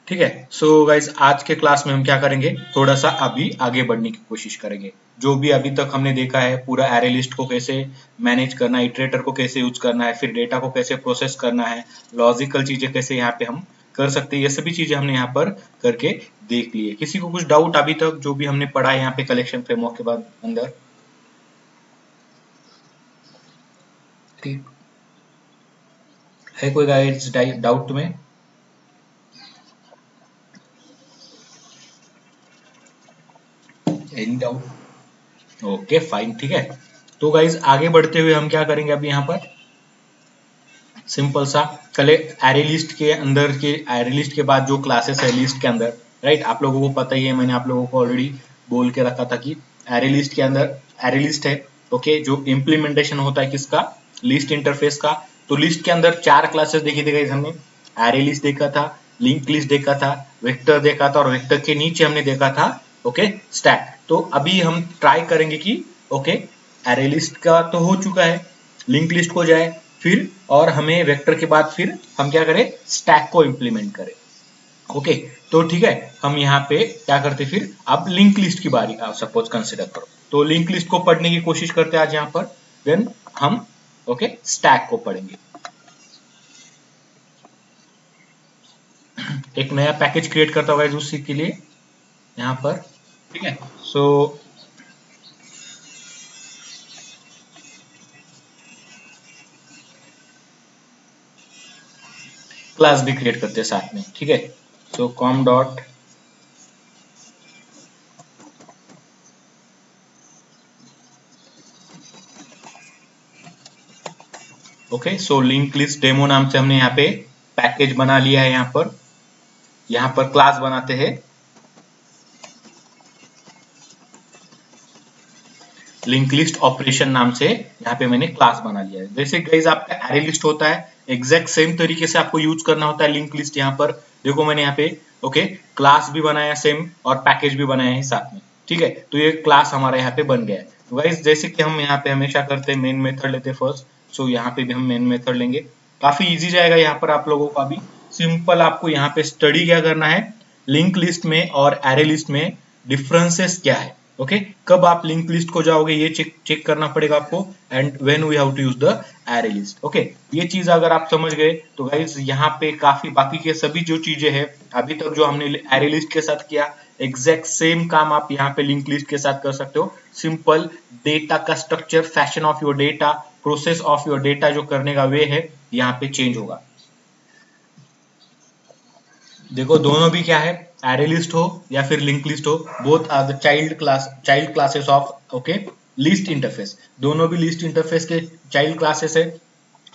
ठीक है। So guys आज के क्लास में हम क्या करेंगे, थोड़ा सा अभी आगे बढ़ने की कोशिश करेंगे। जो भी अभी तक हमने देखा है पूरा एरे लिस्ट को कैसे मैनेज करना है, इटरेटर को कैसे यूज करना है, फिर डेटा को कैसे प्रोसेस करना है, लॉजिकल चीजें कैसे यहाँ पे हम कर सकते हैं, ये सभी चीजें हमने यहाँ पर करके देख ली है। किसी को कुछ डाउट अभी तक जो भी हमने पढ़ा है यहाँ पे कलेक्शन फ्रेमवर्क के बाद अंदर? ठीक है, कोई गाइड्स डाउट में? Any doubt? ओके फाइन, ठीक है। तो गाइज आगे बढ़ते हुए हम क्या करेंगे अभी यहाँ पर सिंपल सा कले एरे लिस्ट के अंदर के एरे लिस्ट के बाद जो क्लासेस है लिस्ट के अंदर, राइट, आप लोगों को पता ही है, मैंने आप लोगों को ऑलरेडी बोल के रखा था कि एरे लिस्ट के अंदर एरे लिस्ट है, ओके, जो इम्प्लीमेंटेशन होता है किसका, लिस्ट इंटरफेस का। तो लिस्ट के अंदर चार क्लासेस देखे थे गाइस हमने, एरे लिस्ट देखा था, लिंक लिस्ट देखा था, वेक्टर देखा था, और वेक्टर के नीचे हमने देखा था ओके स्टैक। तो अभी हम ट्राई करेंगे कि ओके एरे लिस्ट का तो हो चुका है, लिंक लिस्ट को जाए फिर, और हमें वेक्टर के बाद फिर हम क्या करें, स्टैक को इम्प्लीमेंट करें। ओके, तो ठीक है, हम यहाँ पे क्या करते फिर, अब लिंक लिस्ट की बारी सपोज कंसिडर करो, तो लिंक लिस्ट को पढ़ने की कोशिश करते हैं आज यहाँ पर, देन हम ओके स्टैक को पढ़ेंगे। एक नया पैकेज क्रिएट करता होगा उसी के लिए यहाँ पर, ठीक है। सो क्लास भी क्रिएट करते हैं साथ में, ठीक है। So com dot okay, so link list demo नाम से हमने यहाँ पे पैकेज बना लिया है। यहाँ पर क्लास बनाते हैं लिंक लिस्ट ऑपरेशन नाम से, यहाँ पे मैंने क्लास बना लिया है। जैसे गाइस आपका एरे लिस्ट होता है, एग्जैक्ट सेम तरीके से आपको यूज करना होता है लिंक लिस्ट। यहाँ पर देखो मैंने यहाँ पे ओके क्लास भी बनाया सेम, और पैकेज भी बनाया है साथ में, ठीक है। तो ये क्लास हमारा यहाँ पे बन गया है। तो गाइस जैसे कि हम यहाँ पे हमेशा करते हैं, मेन मेथड लेते हैं फर्स्ट, सो यहाँ पे भी हम मेन मेथड लेंगे। काफी इजी जाएगा यहाँ पर आप लोगों का भी। सिंपल आपको यहाँ पे स्टडी क्या करना है, लिंक लिस्ट में और एरे लिस्ट में डिफरेंसेस क्या है, ओके कब आप लिंक लिस्ट को जाओगे ये चेक चेक करना पड़ेगा आपको, and when we have to use the array list. Okay, ये चीज अगर आप समझ गए तो गाइस यहाँ पे काफी बाकी के सभी जो चीजें हैं अभी तक जो हमने एरे लिस्ट के साथ किया, एग्जैक्ट सेम काम आप यहाँ पे लिंक लिस्ट के साथ कर सकते हो। सिंपल डेटा का structure, fashion of your data, process of your data जो करने का वे है यहाँ पे चेंज होगा। देखो दोनों भी क्या है, एरे लिस्ट हो या फिर लिंक लिस्ट हो, both are the child classes of okay list interface. दोनों भी लिस्ट इंटरफेस के चाइल्ड क्लासेस है।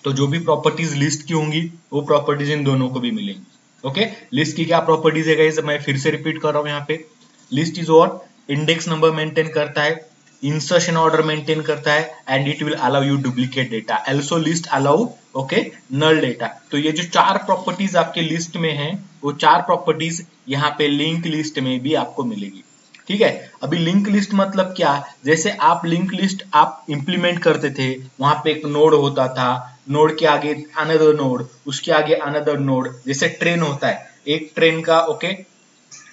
तो जो भी प्रॉपर्टीज लिस्ट की होंगी वो प्रॉपर्टीज इन दोनों को भी मिलेंगी। ओके, लिस्ट की क्या प्रॉपर्टीज है गाइस, मैं फिर से रिपीट कर रहा हूँ यहाँ पे। List is what, index number maintain करता है, इंसर्शन ऑर्डर मेंटेन करता है, and it will allow you duplicate data, also list allow okay null data. तो ये जो चार प्रॉपर्टीज आपके लिस्ट में है वो चार प्रॉपर्टीज यहाँ पे लिंक लिस्ट में भी आपको मिलेगी, ठीक है। अभी लिंक लिस्ट मतलब क्या, जैसे आप लिंक लिस्ट आप इंप्लीमेंट करते थे, वहां पे एक नोड होता था, नोड के आगे अनदर नोड, उसके आगे अनदर नोड, जैसे ट्रेन होता है, एक ट्रेन का ओके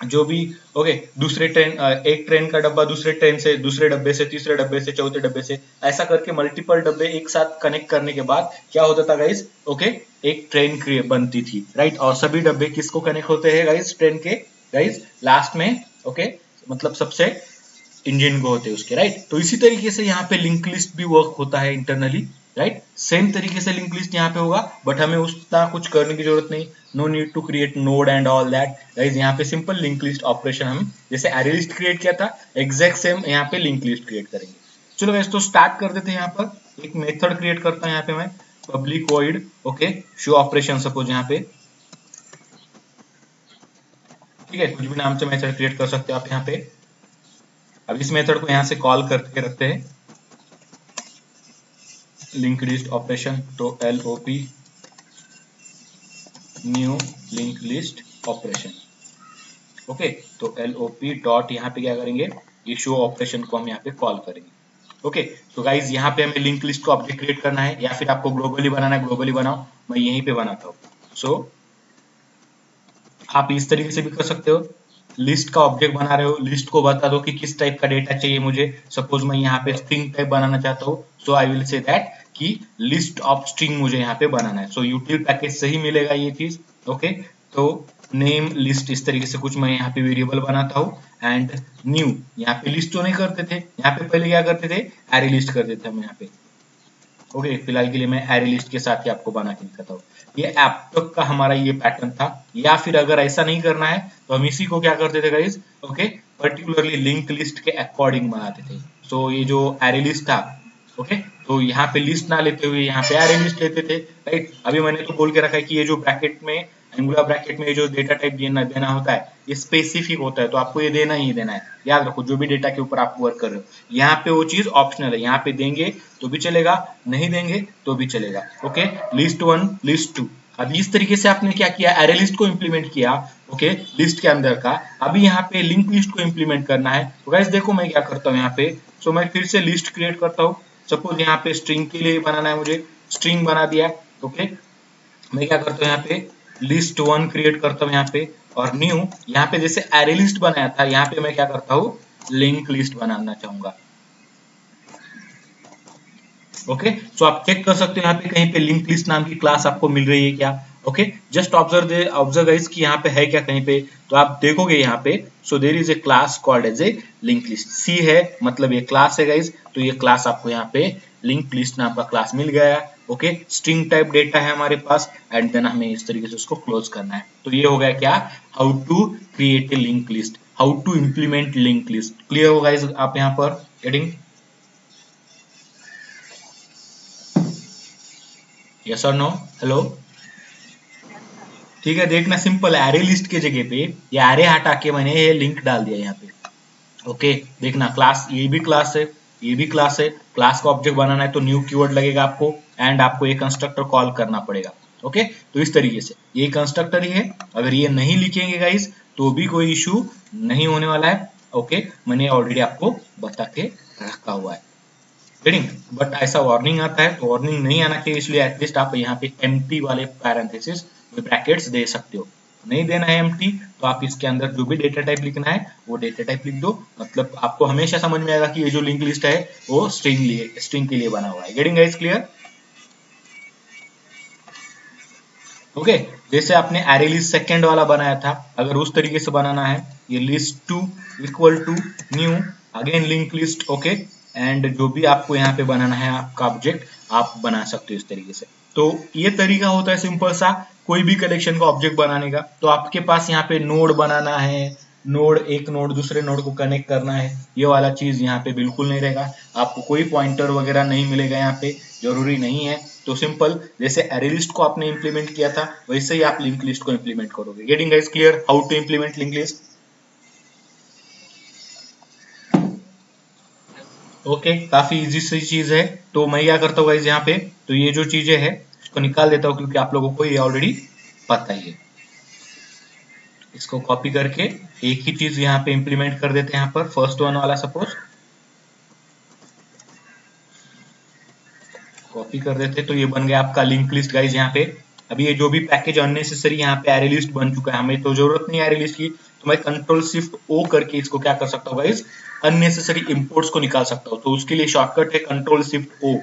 जो भी ओके दूसरे ट्रेन, एक ट्रेन का डब्बा दूसरे ट्रेन से, दूसरे डब्बे से, तीसरे डब्बे से, चौथे डब्बे से, ऐसा करके मल्टीपल डब्बे एक साथ कनेक्ट करने के बाद क्या होता था गाइस, ओके एक ट्रेन बनती थी, राइट। और सभी डब्बे किसको कनेक्ट होते हैं गाइस, ट्रेन के गाइस लास्ट में ओके मतलब सबसे इंजन को होते हैं उसके, राइट। तो इसी तरीके से यहाँ पे लिंक लिस्ट भी वर्क होता है इंटरनली, राइट। सेम तरीके से लिंक लिस्ट यहाँ पे होगा, बट हमें उतना कुछ करने की जरूरत नहीं, no need to create node and all that guys. यहाँ पे सिंपल लिंक लिस्ट ऑपरेशन हम जैसे एरे लिस्ट क्रिएट किया था एग्जैक्ट सेम यहाँ पे लिंक लिस्ट क्रिएट करेंगे। चलो गाइस तो स्टार्ट कर देते हैं। यहाँ पर एक मेथड क्रिएट करता हूँ यहाँ पे मैं, public void okay show operation suppose यहाँ पे, ठीक है, कुछ भी नाम से मेथड क्रिएट कर सकते हो आप यहाँ पे। अब इस मेथड को यहाँ से कॉल करके रखते हैं लिंक लिस्ट ऑपरेशन, तो LOP new link list operation, okay. तो LOP डॉट यहाँ पे क्या करेंगे, ये शो ऑपरेशन को हम यहाँ पे कॉल करेंगे, ओके। तो गाइज यहाँ पे हमें लिंक लिस्ट को ऑब्जेक्ट क्रिएट करना है, या फिर आपको ग्लोबली बनाना है ग्लोबली बनाओ, मैं यहीं पे बनाता हूँ। सो आप इस तरीके से भी कर सकते हो, लिस्ट का ऑब्जेक्ट बना रहे हो, लिस्ट को बता दो कि किस टाइप का डेटा चाहिए मुझे। सपोज मैं यहाँ पे स्ट्रिंग टाइप बनाना चाहता हूँ, सो आई विल से दैट कि लिस्ट ऑफ स्ट्रिंग मुझे यहाँ पे बनाना है। सो यूटिल पैकेज से ही मिलेगा ये चीज। ओके, तो नेम लिस्ट इस तरीके से कुछ मैं यहाँ पे वेरिएबल बनाता हूँ। एंड न्यू, यहाँ पे लिस्ट तो नहीं करते थे, यहाँ पे पहले क्या करते थे, एरे लिस्ट करते थे हम यहाँ पे। ओके, फिलहाल के लिए मैं एरे लिस्ट के साथ ही आपको बना के दिखाता हूँ। ये ऐप तक का हमारा ये पैटर्न था। या फिर अगर ऐसा नहीं करना है तो हम इसी को क्या करते थे guys, okay, particularly link list के अकॉर्डिंग बनाते थे। सो ये जो एरे लिस्ट था, ओके, तो यहाँ पे लिस्ट ना लेते हुए यहाँ पे एरे लिस्ट लेते थे, राइट। अभी मैंने तो बोल के रखा है कि ये जो ब्रैकेट में, एंगुलर ब्रैकेट में ये जो डेटा टाइप देना होता है, ये स्पेसिफिक होता है, तो आपको ये देना ही देना है। याद रखो, जो भी डेटा के ऊपर आप वर्क कर रहे हो, यहाँ पे वो चीज ऑप्शनल है, यहाँ पे देंगे तो भी चलेगा, नहीं देंगे तो भी चलेगा। Okay, list 1 list 2। अभी इस तरीके से आपने क्या किया, एरे लिस्ट को इंप्लीमेंट किया, ओके, लिस्ट के अंदर का। अभी यहाँ पे लिंक लिस्ट को इंप्लीमेंट करना है। तो गाइस देखो मैं क्या करता हूँ यहाँ पे, सो मैं फिर से लिस्ट क्रिएट करता हूँ। सपोज यहाँ पे स्ट्रिंग के लिए बनाना है मुझे, स्ट्रिंग बना दिया। ओके, मैं क्या करता हूँ यहाँ पे लिस्ट 1 क्रिएट करता हूँ यहाँ पे, और न्यू, यहाँ पे जैसे एरे लिस्ट बनाया था, यहाँ पे मैं क्या करता हूँ, लिंक लिस्ट बनाना चाहूंगा। ओके, सो आप चेक कर सकते हो यहाँ पे कहीं पे लिंक लिस्ट नाम की क्लास आपको मिल रही है क्या। ओके, जस्ट ऑब्जर्व गाइस कि यहाँ पे है क्या कहीं पे, तो आप देखोगे यहाँ पे, so there is a class called as a link list. सी है मतलब ये क्लास है गाइस, तो ये क्लास आपको यहाँ पे लिंक लिस्ट नाम का क्लास मिल गया है। ओके, स्ट्रिंग टाइप डेटा है हमारे पास, एंड देन हमें इस तरीके से उसको क्लोज करना है। तो ये हो गया क्या, how to create a link list, how to implement link list. Clear हो गाइस आप यहाँ पर गेटिंग? यस और नो? हेलो? ठीक है, देखना सिंपल है, एरे लिस्ट के जगह पे ये एरे हटा के मैंने ये लिंक डाल दिया यहाँ पे। ओके, देखना क्लास, ये भी क्लास है, ये भी क्लास है। क्लास का ऑब्जेक्ट बनाना है तो न्यू कीवर्ड लगेगा आपको, एंड आपको ये कंस्ट्रक्टर कॉल करना पड़ेगा। ओके, तो इस तरीके से ये कंस्ट्रक्टर ही है। अगर ये नहीं लिखेंगे गाइस तो भी कोई इशू नहीं होने वाला है। ओके, मैंने ऑलरेडी आपको बता के रखा हुआ है, रीडिंग। बट ऐसा वार्निंग आता है, तो वार्निंग नहीं आना चाहिए, इसलिए एटलीस्ट आप यहाँ पे एम्प्टी वाले पैरेंथेसिस में ब्रैकेट्स दे सकते हो। नहीं देना है एम्प्टी, तो आप इसके अंदर जो भी डेटा टाइप लिखना है वो डेटा टाइप लिख दो। मतलब आपको हमेशा समझ में आएगा कि ये जो लिंक लिस्ट है वो स्ट्रिंग के लिए बना हुआ है। Getting guys clear? ओके, जैसे आपने एरे लिस्ट सेकेंड वाला बनाया था, अगर उस तरीके से बनाना है, ये list 2 equal to new, again link list. Okay, and जो भी आपको यहाँ पे बनाना है आपका ऑब्जेक्ट, आप बना सकते हो इस तरीके से। तो ये तरीका होता है सिंपल सा कोई भी कलेक्शन का ऑब्जेक्ट बनाने का। तो आपके पास यहाँ पे नोड बनाना है, नोड एक नोड दूसरे नोड को कनेक्ट करना है, ये वाला चीज यहाँ पे बिल्कुल नहीं रहेगा। आपको कोई पॉइंटर वगैरह नहीं मिलेगा यहाँ पे, जरूरी नहीं है। तो सिंपल जैसे एरे लिस्ट को आपने इंप्लीमेंट किया था, वैसे ही आप लिंक लिस्ट को इंप्लीमेंट करोगे। Getting guys clear how to implement link list? Okay, काफी इजी सी चीज है। तो मैं क्या करता हूँ गाइस यहाँ पे, तो ये जो चीजें है उसको निकाल देता हूँ, क्योंकि आप लोगों को ये ऑलरेडी पता ही है। इसको कॉपी करके एक ही चीज यहाँ पे इंप्लीमेंट कर देते हैं। यहाँ पर फर्स्ट वन वाला सपोज कॉपी कर देते, तो ये बन गया आपका लिंक लिस्ट गाइज। यहाँ पे अभी ये जो भी पैकेज अननेसेसरी यहाँ पे एरे लिस्ट बन चुका है, हमें तो जरूरत नहीं है एरे लिस्ट की, तो मैं कंट्रोल शिफ्ट ओ करके इसको क्या कर सकता हूँ गाइज, अननेसेसरी इंपोर्ट्स को निकाल सकता हूँ। तो उसके लिए शॉर्टकट है कंट्रोल शिफ्ट ओ।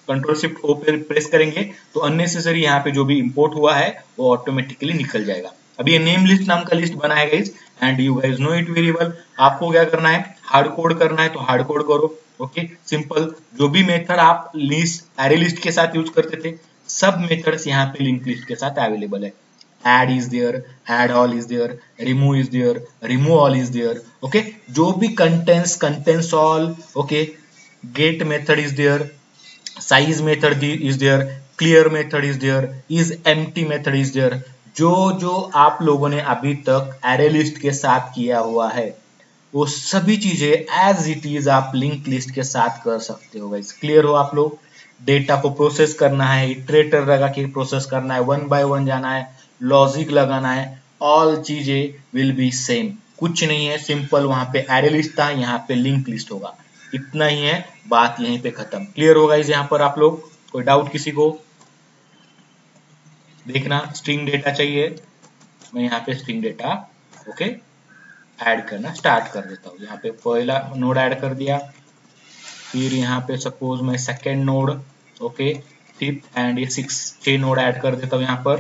कंट्रोल शिफ्ट ओ पे प्रेस करेंगे तो अननेसेसरी यहाँ पे जो भी इंपोर्ट हुआ है वो ऑटोमेटिकली निकल जाएगा। अभी ये नेम लिस्ट नाम का लिस्ट बना है guys, and you guys know it very well. आपको क्या करना है, हार्ड कोड करना है तो हार्ड कोड करो। ओके, सिंपल जो भी मेथड आप लिस्ट एरे लिस्ट के साथ यूज करते थे, सब मेथड्स यहाँ पे लिंक लिस्ट के साथ अवेलेबल है। add is there, add all is there, remove all is there। okay, जो भी contains all, okay, get method is there, size method is there, clear method is there, is empty method is there। जो जो आप लोगों ने अभी तक array list के साथ किया हुआ है वो सभी चीजें एज इट इज आप लिंक लिस्ट के साथ कर सकते हो गाइस। क्लियर हो आप लोग? डेटा को प्रोसेस करना है, इटरेटर लगा के प्रोसेस करना है, वन बाय वन जाना है, लॉजिक लगाना है, ऑल चीजें विल बी सेम। कुछ नहीं है, सिंपल वहां पे एरे लिस्ट था, यहाँ पे लिंक लिस्ट होगा, इतना ही है, बात यहीं पे खत्म। क्लियर होगा इस यहाँ पर आप लोग? कोई डाउट किसी को? देखना स्ट्रिंग डेटा चाहिए, मैं यहाँ पे स्ट्रिंग डेटा ओके ऐड करना स्टार्ट कर देता हूँ। यहाँ पे पहला नोड ऐड कर दिया, फिर यहाँ पे सपोज मैं second node okay fifth and ये 6 नोड ऐड कर देता हूँ यहाँ पर।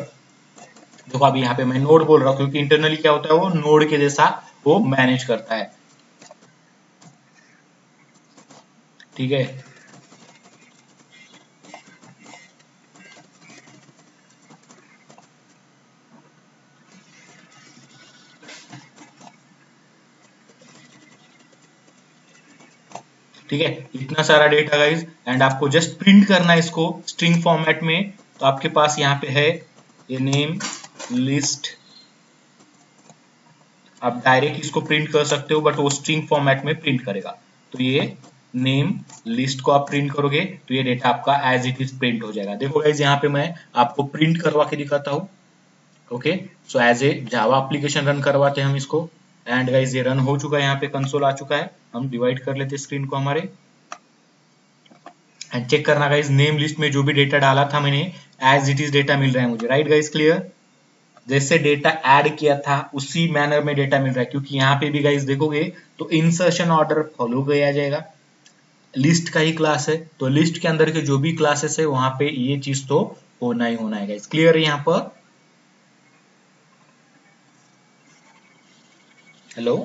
देखो अभी यहाँ पे मैं नोड बोल रहा हूँ क्योंकि इंटरनली क्या होता है वो नोड के जैसा वो मैनेज करता है, ठीक है। ठीक है, इतना सारा डेटा गाइज एंड आपको जस्ट प्रिंट करना है इसको स्ट्रिंग फॉर्मेट में। तो आपके पास यहाँ पे है ये नेम लिस्ट, आप डायरेक्ट इसको प्रिंट कर सकते हो बट वो स्ट्रिंग फॉर्मेट में प्रिंट करेगा। तो ये नेम लिस्ट को आप प्रिंट करोगे तो ये डेटा आपका एज इट इज प्रिंट हो जाएगा। देखो गाइज यहाँ पे मैं आपको प्रिंट करवा के दिखाता हूँ okay. So as a Java application run करवाते हैं हम इसको एंड गाइज ये रन हो चुका है, यहाँ पे कंसोल आ चुका है। हम डिवाइड कर लेते हैं स्क्रीन को हमारे एंड चेक करना गाइज नेम लिस्ट में जो भी डेटा डाला था मैंने एज इट इज डेटा मिल रहा है मुझे, राइट गाइज क्लियर। जैसे डेटा ऐड किया था उसी मैनर में डेटा मिल रहा है, क्योंकि यहाँ पे भी गाइज देखोगे तो इंसर्शन ऑर्डर फॉलो किया जाएगा। लिस्ट का ही क्लास है तो लिस्ट के अंदर के जो भी क्लासेस है वहां पे ये चीज तो होना ही होना है गाइज, क्लियर है यहाँ पर। Hello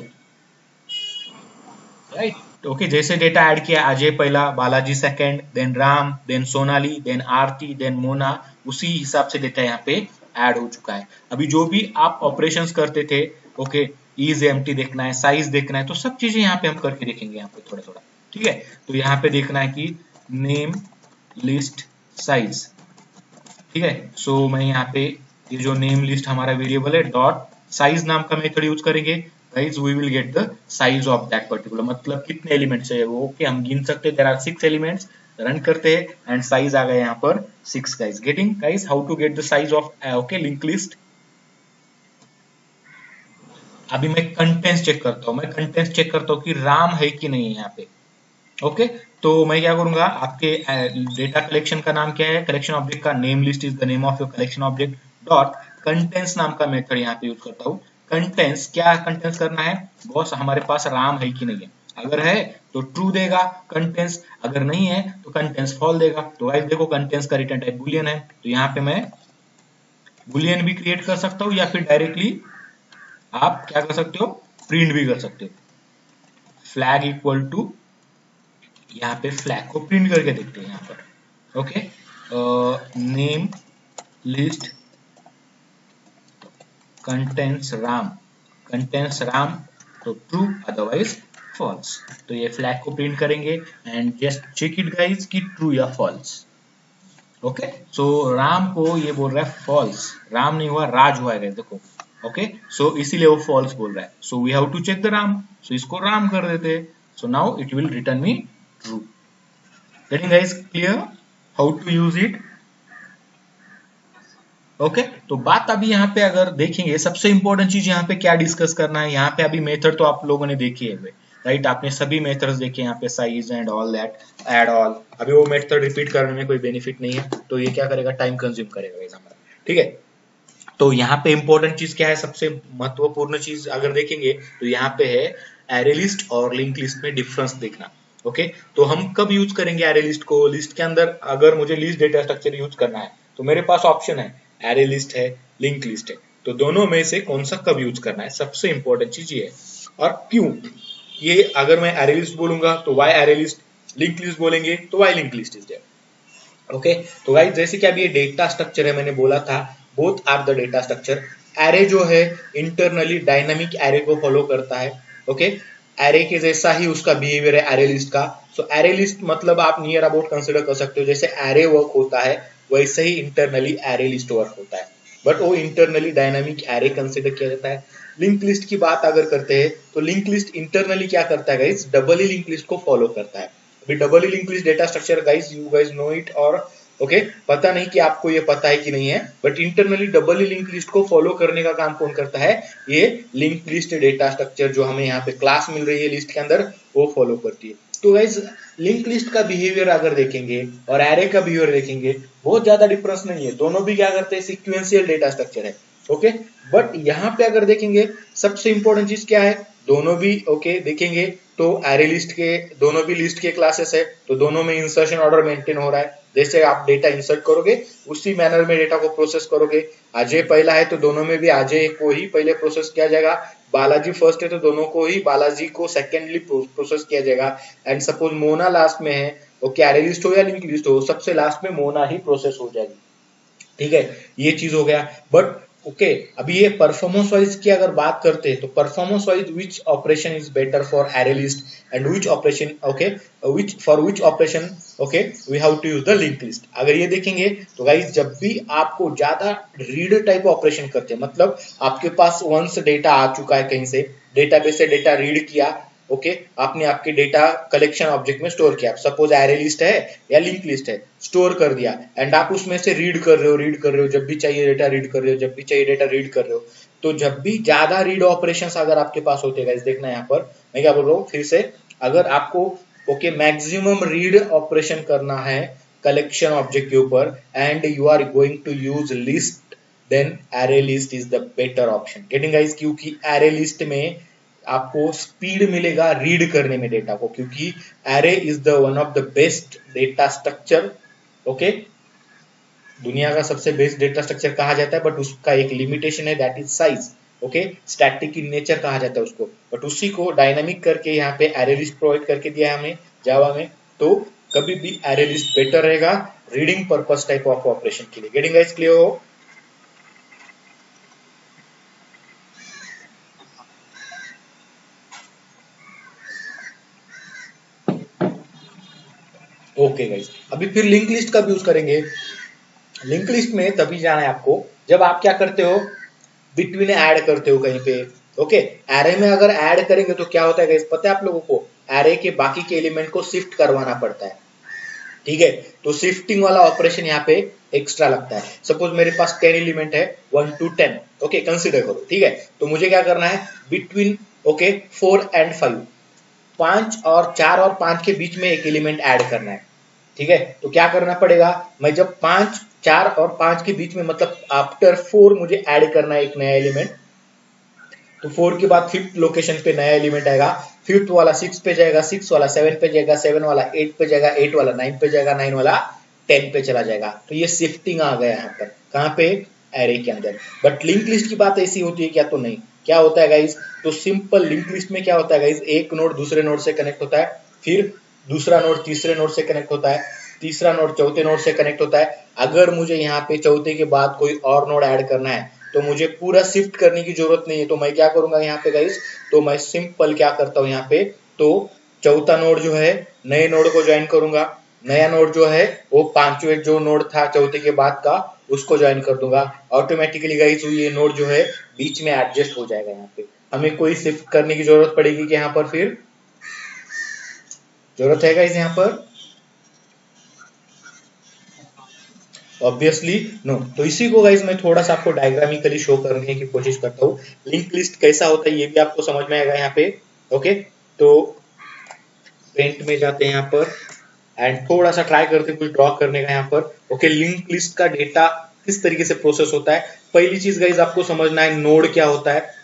right okay. जैसे डेटा ऐड किया अजय पहला, Balaji second, then Ram, then Sonali, then Aarti, then Mona, उसी हिसाब से डेटा यहाँ पे ऐड हो चुका है। अभी जो भी आप ऑपरेशंस करते थे ओके इज एम्प्टी देखना है, साइज देखना है, तो सब चीजें यहाँ पे हम करके देखेंगे यहाँ पे थोड़ा थोड़ा, ठीक है। तो यहाँ पे देखना है कि नेम लिस्ट साइज, ठीक है। सो मैं यहाँ पे ये जो नेम लिस्ट हमारा वेरिएबल है डॉट साइज नाम का मेथड यूज करेंगे guys, we will get the size of that particular, मतलब कितने एलिमेंट्स है वो ओके हम गिन सकते हैं। देयर आर 6 एलिमेंट्स, रन करते हैं एंड साइज आ गया यहाँ पर 6 guys. Getting guys how to get the size of okay link list. अभी मैं कंटेंट्स चेक करता हूँ, मैं कंटेंट्स चेक करता हूँ कि राम है कि नहीं है यहाँ पे ओके। तो मैं क्या करूंगा, आपके डेटा कलेक्शन का नाम क्या है, कलेक्शन ऑब्जेक्ट का name list is the name of your collection object dot contents नाम का मेथड यहाँ पे यूज करता हूँ। कंटेंट्स क्या कंटेंट्स करना है बॉस, हमारे पास राम है कि नहीं है, अगर है तो ट्रू देगा कंटेंट्स, अगर नहीं है तो कंटेंट्स फॉल देगा। तो गाइस देखो कंटेंट्स का रिटर्न टाइप बुलियन है, तो यहाँ पे मैं बुलियन भी क्रिएट कर सकता हूँ या फिर डायरेक्टली आप क्या कर सकते हो प्रिंट भी कर सकते हो। फ्लैग इक्वल टू, यहाँ पे फ्लैग को प्रिंट करके देखते हैं यहाँ पर okay. Name list contents Ram, contents Ram तो ट्रू अदरवाइज फॉल्स। तो ये फ्लैग को प्रिंट करेंगे and just check it guys कि ट्रू या फॉल्स ओके। सो राम को ये बोल रहा है फॉल्स, राम नहीं हुआ राज हुआ है देखो ओके। सो इसीलिए वो फॉल्स बोल रहा है, so we have to check the Ram, so इसको राम कर देते हैं। So now it will return me true. Getting guys clear how to use it okay. तो बात अभी यहाँ पे अगर देखेंगे सबसे इंपॉर्टेंट चीज यहाँ पे क्या डिस्कस करना है, यहाँ पे अभी मेथड तो आप लोगों ने देखी है राइट, आपने सभी मेथड्स देखे यहाँ पे size and all that add all. अभी वो मेथड रिपीट करने में कोई बेनिफिट नहीं है, तो ये क्या करेगा टाइम कंज्यूम करेगा हमारा, ठीक है। तो यहाँ पे इंपॉर्टेंट चीज क्या है, सबसे महत्वपूर्ण चीज अगर देखेंगे तो यहाँ पे है एरे लिस्ट और लिंक लिस्ट में डिफरेंस देखना ओके। तो हम कब यूज करेंगे एरे लिस्ट को, लिस्ट के अंदर अगर मुझे लिस्ट डेटा स्ट्रक्चर यूज करना है तो मेरे पास ऑप्शन है एरे लिस्ट है लिंक लिस्ट है, तो दोनों में से कौन सा कब यूज करना है, सबसे इंपॉर्टेंट चीज ये है। और क्यों, ये अगर मैं एरे लिस्ट बोलूंगा तो why array list, link list बोलेंगे तो why link list is there okay. तो गाइस जैसे कि अभी ये डेटा स्ट्रक्चर है मैंने बोला था both are the data structure. Array जो है इंटरनली डायनामिक एरे को फॉलो करता है ओके, एरे के जैसा ही उसका बिहेवियर है एरे लिस्ट का। सो एरे लिस्ट मतलब आप नियर अबाउट कंसिडर कर सकते हो जैसे एरे वर्क होता है वैसे ही इंटरनली एरे लिस्ट वर्क होता है, बट वो इंटरनली डायनामिक एरे कंसिडर किया जाता है। लिंक लिस्ट की बात अगर करते हैं तो लिंक लिस्ट इंटरनली क्या करता है गाइस, डबल ही लिंक लिस्ट को फॉलो करता है। अभी डबल ही link list data structure guys you guys know it और ओके पता नहीं कि आपको ये पता है कि नहीं है, but internally double link list को फॉलो करने का काम कौन करता है, ये लिंक लिस्ट डेटा स्ट्रक्चर जो हमें यहाँ पे क्लास मिल रही है लिस्ट के अंदर वो फॉलो करती है। तो गाइस लिंक लिस्ट का बिहेवियर अगर देखेंगे और एरे का बिहेवियर देखेंगे बहुत ज्यादा डिफरेंस नहीं है, दोनों भी क्या करते हैं सिक्वेंशियल डेटा स्ट्रक्चर है ओके। बट यहाँ पे अगर देखेंगे सबसे इंपॉर्टेंट चीज क्या है, दोनों भी ओके देखेंगे तो एरे लिस्ट के दोनों भी लिस्ट के क्लासेस है, तो दोनों में इंसर्शन ऑर्डर मेंटेन हो रहा है। जैसे आप डेटा इंसर्ट करोगे उसी मैनर में डेटा को प्रोसेस करोगे। अजय पहला है तो दोनों में भी अजय को ही पहले प्रोसेस किया जाएगा। बालाजी फर्स्ट है तो दोनों को ही बालाजी को सेकेंडली प्रोसेस किया जाएगा। एंड सपोज मोना लास्ट में है, ओके एरे लिस्ट हो या लिंक लिस्ट हो, सबसे लास्ट में मोना ही प्रोसेस हो जाएगी। ठीक है, ये चीज हो गया। बट ओके अभी ये परफॉर्मेंस वाइज की अगर बात करते हैं तो performance wise which operation is better for array list and which operation okay which operation okay we have to use the link list. अगर ये देखेंगे तो गाइस जब भी आपको ज्यादा रीड टाइप ऑपरेशन करते हैं, मतलब आपके पास वंस डेटा आ चुका है कहीं से, डेटाबेस से डेटा रीड किया, ओके आपने आपके डेटा कलेक्शन ऑब्जेक्ट में स्टोर किया, सपोज एरे लिस्ट है या लिंक लिस्ट है, स्टोर कर दिया एंड आप उसमें से रीड कर रहे हो जब भी चाहिए डेटा रीड कर रहे हो, जब भी चाहिए डेटा रीड कर रहे हो। तो जब भी ज्यादा रीड ऑपरेशंस अगर आपके पास होते हैं, देखना यहाँ पर मैं क्या बोल रहा हूँ फिर से, अगर आपको ओके मैक्सिमम रीड ऑपरेशन करना है कलेक्शन ऑब्जेक्ट के ऊपर and you are going to use list, then array list is the better option. Getting guys, क्योंकि एरे लिस्ट में आपको स्पीड मिलेगा रीड करने में डेटा को, क्योंकि array is the one of the best data structure. Okay दुनिया का सबसे बेस्ट डेटा स्ट्रक्चर कहा जाता है, बट उसका एक लिमिटेशन है, that is size. Okay static in nature कहा जाता है उसको, बट उसी को डायनामिक करके यहाँ पे एरे लिस्ट प्रोवाइड करके दिया है हमें जावा में। तो कभी भी एरे लिस्ट बेटर रहेगा reading purpose type of operation के लिए। गेटिंग गाइस क्लियर हो? ओके गाइस, अभी फिर लिंक लिस्ट का भी यूज करेंगे। लिंक लिस्ट में तभी जाना है आपको जब आप क्या करते हो, बिटवीन ऐड करते हो कहीं पे। ओके एरे में अगर ऐड करेंगे तो क्या होता है गाइस, पता है आप लोगों को, एरे के बाकी के एलिमेंट को शिफ्ट करवाना पड़ता है। ठीक है, तो शिफ्टिंग वाला ऑपरेशन यहाँ पे एक्स्ट्रा लगता है। सपोज मेरे पास 10 एलिमेंट है 1 to 10, ओके कंसिडर करो। ठीक है, तो मुझे क्या करना है, बिटवीन ओके 4 and 5, 5 और 4 और 5 के बीच में एक एलिमेंट ऐड करना है। ठीक है, तो क्या करना पड़ेगा, मैं जब 5 4 और 5 के बीच में, मतलब आफ्टर 4 मुझे ऐड करना है एक नया एलिमेंट, तो 4 के बाद फिफ्थ लोकेशन पे नया एलिमेंट आएगा, फिफ्थ वाला 6 पे जाएगा, 6 वाला 7 पे जाएगा, 7 वाला 8 पे जाएगा, 8 वाला 9 पे जाएगा, 9 वाला 10 पे चला जाएगा। तो ये शिफ्टिंग आ गया यहाँ पर, कहाँ पे, एरे के अंदर। बट लिंक लिस्ट की बात ऐसी होती है क्या, तो नहीं। क्या होता है गाइज, तो सिंपल लिंक लिस्ट में क्या होता है गाइज, एक नोड दूसरे नोड से कनेक्ट होता है, फिर दूसरा नोड तीसरे नोड से कनेक्ट होता है, तीसरा नोड चौथे नोड से कनेक्ट होता है। अगर मुझे यहाँ पे चौथे के बाद कोई और नोड ऐड करना है तो मुझे पूरा शिफ्ट करने की जरूरत नहीं है। तो मैं क्या करूंगा यहाँ पे गाइस, तो मैं सिंपल क्या करता हूँ यहाँ पे, तो चौथा नोड जो है नए नोड को ज्वाइन करूंगा, नया नोड जो है वो पांचवें जो नोड था चौथे के बाद का उसको ज्वाइन कर दूंगा। ऑटोमेटिकली गाइस ये नोड जो है बीच में एडजस्ट हो जाएगा। यहाँ पे हमें कोई शिफ्ट करने की जरूरत पड़ेगी कि यहाँ पर, फिर जरूरत है गाइस यहाँ पर, ऑब्वियसली नो। तो इसी को गाइस मैं थोड़ा सा आपको डायग्रामिकली शो करने की कोशिश करता हूँ। लिंक लिस्ट कैसा होता है ये भी आपको समझ में आएगा यहाँ पे। ओके तो पेंट में जाते हैं यहाँ पर एंड थोड़ा सा ट्राई करते हैं कुछ ड्रॉ करने का यहाँ पर। ओके लिंक लिस्ट का डेटा किस तरीके से प्रोसेस होता है, पहली चीज गाइस आपको समझना है नोड क्या होता है।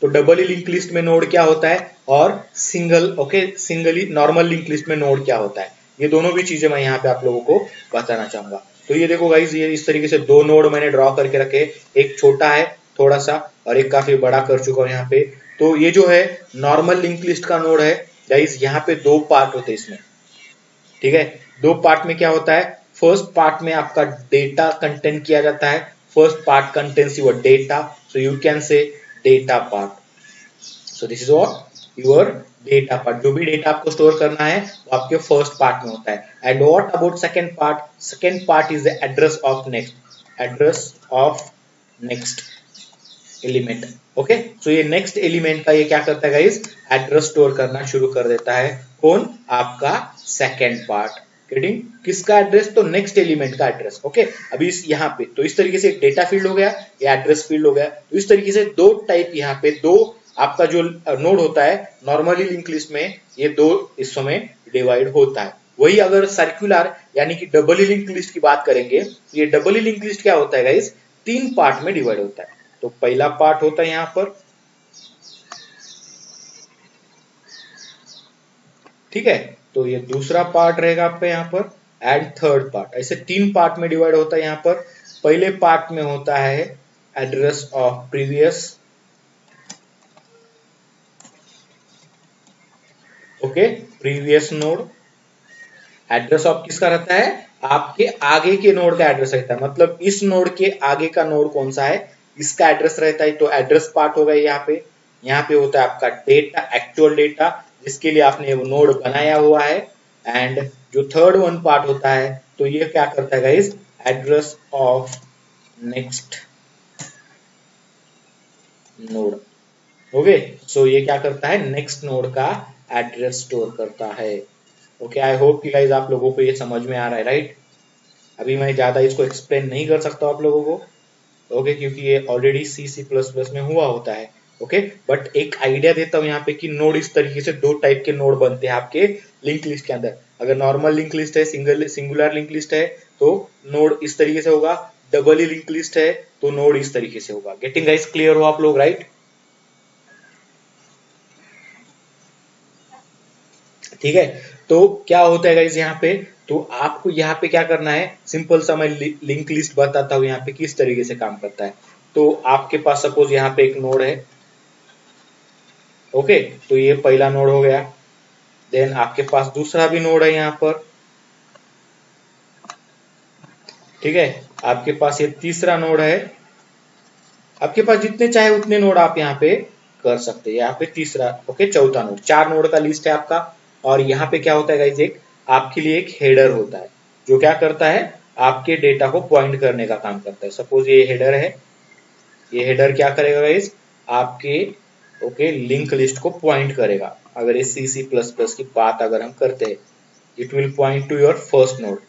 तो डबल लिंक लिस्ट में नोड क्या होता है और single singly normal link list में नोड क्या होता है, ये दोनों भी चीजें मैं यहाँ पे आप लोगों को बताना चाहूंगा। तो ये देखो गाइस, ये इस तरीके से दो नोड मैंने ड्रॉ करके रखे, एक छोटा है थोड़ा सा और एक काफी बड़ा कर चुका हूँ यहाँ पे। तो ये जो है नॉर्मल लिंक लिस्ट का नोड है गाइस, यहाँ पे दो पार्ट होते हैं इसमें। ठीक है, दो पार्ट में क्या होता है, फर्स्ट पार्ट में आपका डेटा कंटेंट किया जाता है, first part contains your data, so you can से data part. So this is what your data part, जो भी डेटा आपको स्टोर करना है वो आपके फर्स्ट पार्ट में होता है। And what about second part, second part is the address of next, address of next element. Okay so ये नेक्स्ट एलिमेंट का ये क्या करता है गाइस, एड्रेस स्टोर करना शुरू कर देता है। कौन, आपका सेकंड पार्ट। गेटिंग, किसका एड्रेस, तो नेक्स्ट एलिमेंट का एड्रेस। ओके अभी इस यहाँ पे तो इस तरीके से एक डेटा फील्ड हो गया, ये एड्रेस फील्ड हो गया। तो इस तरीके से दो टाइप यहाँ पे, दो आपका जो नोड होता है नॉर्मली लिंक लिस्ट में, ये दो हिस्सों में डिवाइड होता है। वही अगर सर्कुलर यानी कि डबल लिंक लिस्ट की बात करेंगे, ये डबल लिंक लिस्ट क्या होता है गाइस, तीन पार्ट में डिवाइड होता है। तो पहला पार्ट होता है यहाँ पर, ठीक है। तो ये दूसरा पार्ट रहेगा आपका यहाँ पर, एंड थर्ड पार्ट। ऐसे 3 पार्ट में डिवाइड होता है यहाँ पर। पहले पार्ट में होता है address of previous, okay, previous node. Address of किसका रहता है, आपके आगे के नोड का एड्रेस रहता है, मतलब इस नोड के आगे का नोड कौन सा है इसका एड्रेस रहता है। तो एड्रेस पार्ट होगा यहाँ पे होता है आपका डेटा, एक्चुअल डेटा जिसके लिए आपने वो नोड बनाया हुआ है। एंड जो थर्ड वन पार्ट होता है, तो ये क्या करता है guys, address of next node, okay. So ये क्या करता है, नेक्स्ट नोड का एड्रेस स्टोर करता है। ओके, आई होप कि गाइस आप लोगों को ये समझ में आ रहा है, राइट। अभी मैं ज्यादा इसको एक्सप्लेन नहीं कर सकता आप लोगों को, ओके, क्योंकि ये ऑलरेडी C++ में हुआ होता है, ओके। बट एक आइडिया देता हूँ यहाँ पे कि नोड इस तरीके से 2 टाइप के नोड बनते हैं आपके लिंक लिस्ट के अंदर। अगर नॉर्मल लिंक लिस्ट है, सिंगुलर लिंक लिस्ट है, तो नोड इस तरीके से होगा। डबल लिंक लिस्ट है तो नोड इस तरीके से होगा। गेटिंग गाइस, क्लियर हो आप लोग, राइट। ठीक है, तो क्या होता है गाइस यहाँ पे, तो आपको यहाँ पे क्या करना है, सिंपल सा मैं लिंक लिस्ट बताता हूँ यहाँ पे किस तरीके से काम करता है। तो आपके पास सपोज यहाँ पे एक नोड है, ओके, तो ये पहला नोड हो गया। देन आपके पास दूसरा भी नोड है यहाँ पर, ठीक है। आपके पास ये तीसरा नोड है। आपके पास जितने चाहे उतने नोड आप यहाँ पे कर सकते हैं। यहाँ पे तीसरा, ओके, चौथा नोड, 4 नोड का लिस्ट है आपका। और यहाँ पे क्या होता है गाइस, एक आपके लिए एक हेडर होता है जो क्या करता है, आपके डेटा को पॉइंट करने का काम करता है। सपोज ये हेडर है, ये हेडर क्या करेगा गाइस, आपके ओके लिंक लिस्ट को पॉइंट करेगा। अगर ये C++ की बात अगर हम करते हैं, it will point two your first node.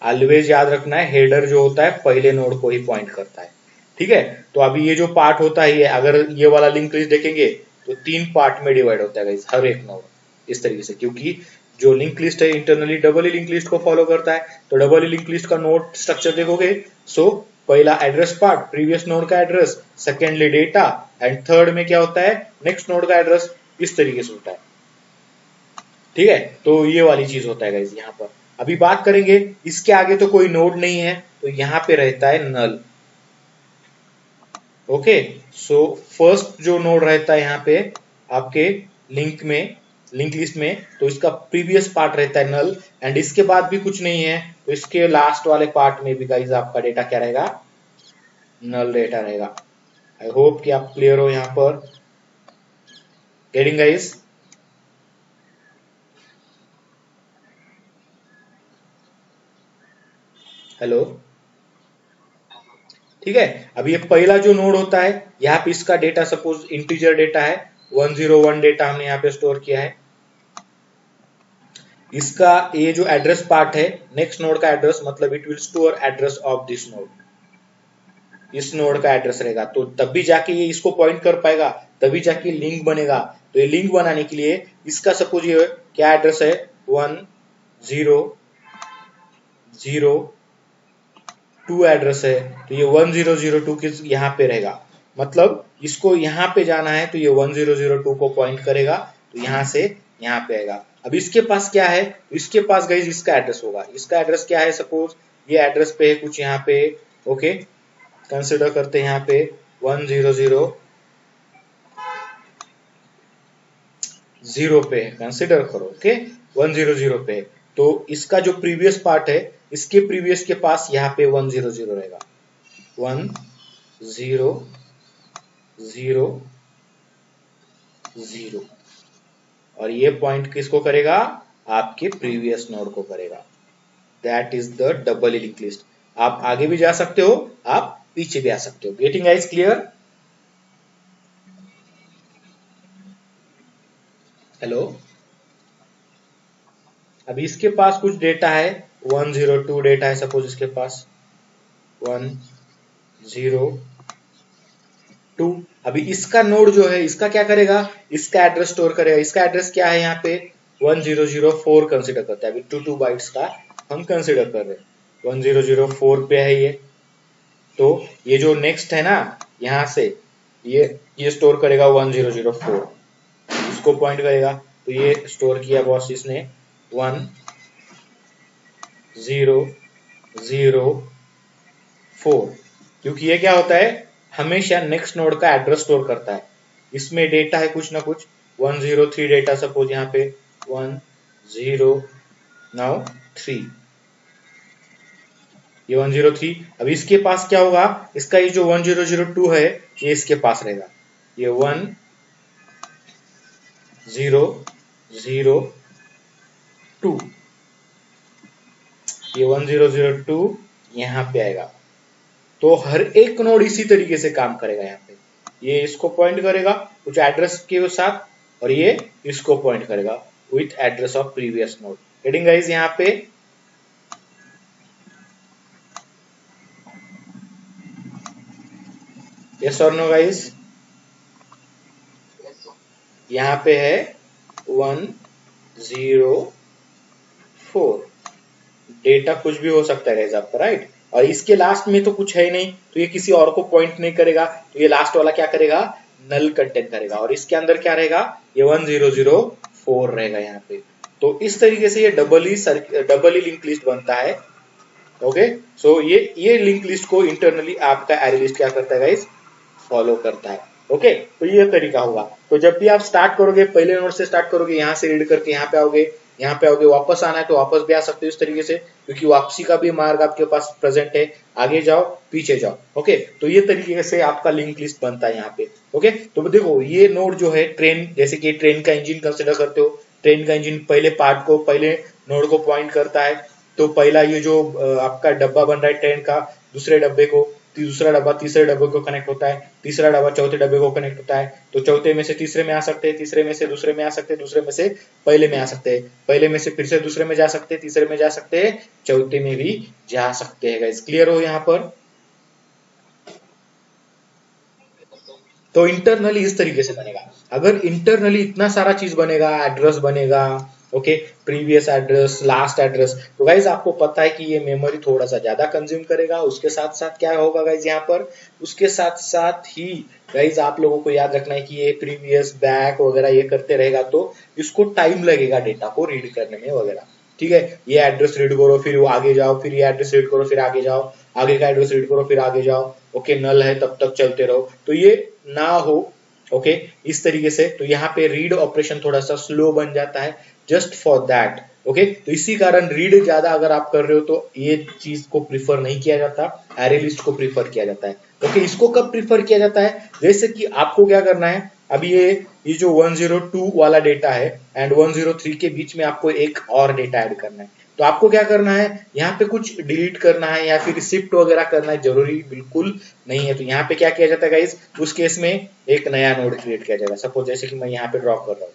Always याद रखना है, हेडर जो होता है पहले नोड को ही पॉइंट करता है, ठीक है। तो अभी ये जो पार्ट होता है, ये अगर ये वाला लिंक लिस्ट देखेंगे तो 3 पार्ट में डिवाइड होता है गाइस, हर एक नोड इस तरीके से, क्योंकि जो लिंक लिस्ट है इंटरनली डबल लिंक लिस्ट को फॉलो करता है। तो डबल लिंक लिस्ट का नोड स्ट्रक्चर देखोगे, सो पहला एड्रेस पार्ट, प्रीवियस नोड का address, secondly data, and third में क्या होता है, नेक्स्ट नोड का एड्रेस, इस तरीके से होता है, ठीक है। तो ये वाली चीज होता है गाइस यहाँ पर। अभी बात करेंगे, इसके आगे तो कोई नोड नहीं है, तो यहाँ पे रहता है नल, ओके। सो फर्स्ट जो नोड रहता है यहाँ पे आपके लिंक लिस्ट में, तो इसका प्रीवियस पार्ट रहता है नल, एंड इसके बाद भी कुछ नहीं है, तो इसके लास्ट वाले पार्ट में भी गाइस आपका डेटा क्या रहेगा, नल डेटा रहेगा। आई होप कि आप क्लियर हो यहाँ पर। गेटिंग गाइस, हेलो, ठीक है। अब ये पहला जो नोड होता है, यहाँ पे इसका डेटा सपोज इंटीजर डेटा है, 101 डेटा हमने यहाँ पे स्टोर किया है। इसका ये जो एड्रेस पार्ट है, नेक्स्ट नोड का एड्रेस, मतलब it will store address of this node, इस नोड का एड्रेस रहेगा। तो तब भी जाके ये इसको पॉइंट कर पाएगा, तभी जाके लिंक बनेगा। तो ये लिंक बनाने के लिए इसका सपोज ये क्या एड्रेस है, 1002 एड्रेस है, तो ये 1002 किस यहाँ पे रहेगा, मतलब इसको यहाँ पे जाना है तो ये 1002 को पॉइंट करेगा, तो यहाँ से यहाँ पे आएगा। अब इसके पास क्या है, इसके पास गाइस इसका एड्रेस होगा। इसका एड्रेस क्या है, सपोज ये एड्रेस पे है कुछ यहाँ पे, ओके, कंसिडर करते हैं यहाँ पे 100 पे है, कंसिडर करो, ओके, 100 पे है। तो इसका जो प्रीवियस पार्ट है, इसके प्रीवियस के पास यहाँ पे 100 रहेगा, 100 और ये पॉइंट किसको करेगा, आपके प्रीवियस नोड को करेगा। That is the double link list. आप आगे भी जा सकते हो, आप पीछे भी आ सकते हो। Getting guys clear, hello. अभी इसके पास कुछ डेटा है, 102 डेटा है सपोज इसके पास, 102। अभी इसका नोड जो है, इसका क्या करेगा, इसका एड्रेस स्टोर करेगा। इसका एड्रेस क्या है यहाँ पे, 1004 कंसिडर करता है। अभी 2 बाइट्स का हम कंसिडर कर रहे हैं, 1004 पे है ये। तो ये जो नेक्स्ट है ना, यहाँ से ये स्टोर करेगा 1004, इसको पॉइंट करेगा तो ये स्टोर किया बॉस इसने 1004, क्योंकि ये क्या होता है हमेशा नेक्स्ट नोड का एड्रेस स्टोर करता है। इसमें डेटा है कुछ ना कुछ 103 डेटा, सपोज यहाँ पे 103, ये 103। अब इसके पास क्या होगा, इसका ये जो 1002 है ये इसके पास रहेगा, ये 1002, ये 1002 यहाँ पे आएगा। तो हर एक नोड इसी तरीके से काम करेगा। यहाँ पे ये इसको पॉइंट करेगा कुछ एड्रेस के साथ और ये इसको पॉइंट करेगा with address of previous node. Getting guys यहाँ पे? यस और नो गाइस? यहाँ पे है 104, डेटा कुछ भी हो सकता है गाइस आपका, राइट? और इसके लास्ट में तो कुछ है ही नहीं, तो ये किसी और को पॉइंट नहीं करेगा, तो ये लास्ट वाला क्या करेगा, नल कंटेन करेगा। और इसके अंदर क्या रहेगा, ये 1004 रहेगा यहाँ पे। तो इस तरीके से ये डबली लिंक लिस्ट बनता है। ओके, सो ये लिंक लिस्ट को इंटरनली आपका एरे लिस्ट क्या करता है गाइस, फॉलो करता है। ओके, तो ये तरीका होगा। तो जब भी आप स्टार्ट करोगे, पहले नोड से स्टार्ट करोगे, यहाँ से रीड करके यहाँ पे आओगे, वापस आना है तो वापस भी आ सकते हो इस तरीके से, क्योंकि वापसी का भी मार्ग आपके पास प्रेजेंट है, आगे जाओ पीछे जाओ। ओके, तो ये तरीके से आपका लिंक लिस्ट बनता है यहाँ पे। ओके, तो देखो ये नोड जो है ट्रेन, जैसे कि ट्रेन का इंजन कंसिडर करते हो, ट्रेन का इंजन पहले पार्ट को, पहले नोड को पॉइंट करता है। तो पहला ये जो आपका डब्बा बन रहा है ट्रेन का, दूसरे डब्बे को, दूसरा डब्बा तीसरे डब्बे को कनेक्ट होता है, तीसरा डब्बा चौथे डब्बे को कनेक्ट होता है। तो चौथे में से तीसरे में आ सकते हैं, तीसरे में से दूसरे में आ सकते हैं, दूसरे में से पहले में आ सकते हैं, पहले में से फिर से दूसरे में जा सकते हैं, तीसरे में जा सकते हैं, चौथे में भी जा सकते हैं। गाइस क्लियर हो यहाँ पर? तो इंटरनली इस तरीके से बनेगा। अगर इंटरनली इतना सारा चीज बनेगा, एड्रेस बनेगा, okay, previous address, last address, तो गाइज आपको पता है कि ये मेमोरी थोड़ा सा ज्यादा कंज्यूम करेगा। उसके साथ साथ क्या होगा गाइज यहाँ पर, उसके साथ साथ ही गाइज आप लोगों को याद रखना है कि ये प्रीवियस बैक वगैरह ये करते रहेगा तो इसको टाइम लगेगा डेटा को रीड करने में वगैरह। ठीक है, ये एड्रेस रीड करो फिर वो आगे जाओ, फिर ये एड्रेस रीड करो फिर आगे जाओ, आगे का एड्रेस रीड करो फिर आगे जाओ। ओके, नल है तब तक चलते रहो, तो ये ना हो। ओके, इस तरीके से तो यहाँ पे रीड ऑपरेशन थोड़ा सा स्लो बन जाता है, जस्ट फॉर दैट। ओके, तो इसी कारण रीड ज्यादा अगर आप कर रहे हो तो ये चीज को प्रीफर नहीं किया जाता, एरे लिस्ट को प्रीफर किया जाता है। ओके, इसको कब प्रीफर किया जाता है, जैसे कि आपको क्या करना है, अभी ये जो 102 वाला डेटा है एंड 103 के बीच में आपको एक और डेटा ऐड करना है। तो आपको क्या करना है, यहाँ पे कुछ डिलीट करना है या फिर शिफ्ट वगैरह करना है, जरूरी बिल्कुल नहीं है। तो यहाँ पे क्या किया जाता है गाइस, उस केस में एक नया नोड क्रिएट किया जाएगा। सपोज जैसे कि मैं यहाँ पे ड्रॉ कर रहा हूँ,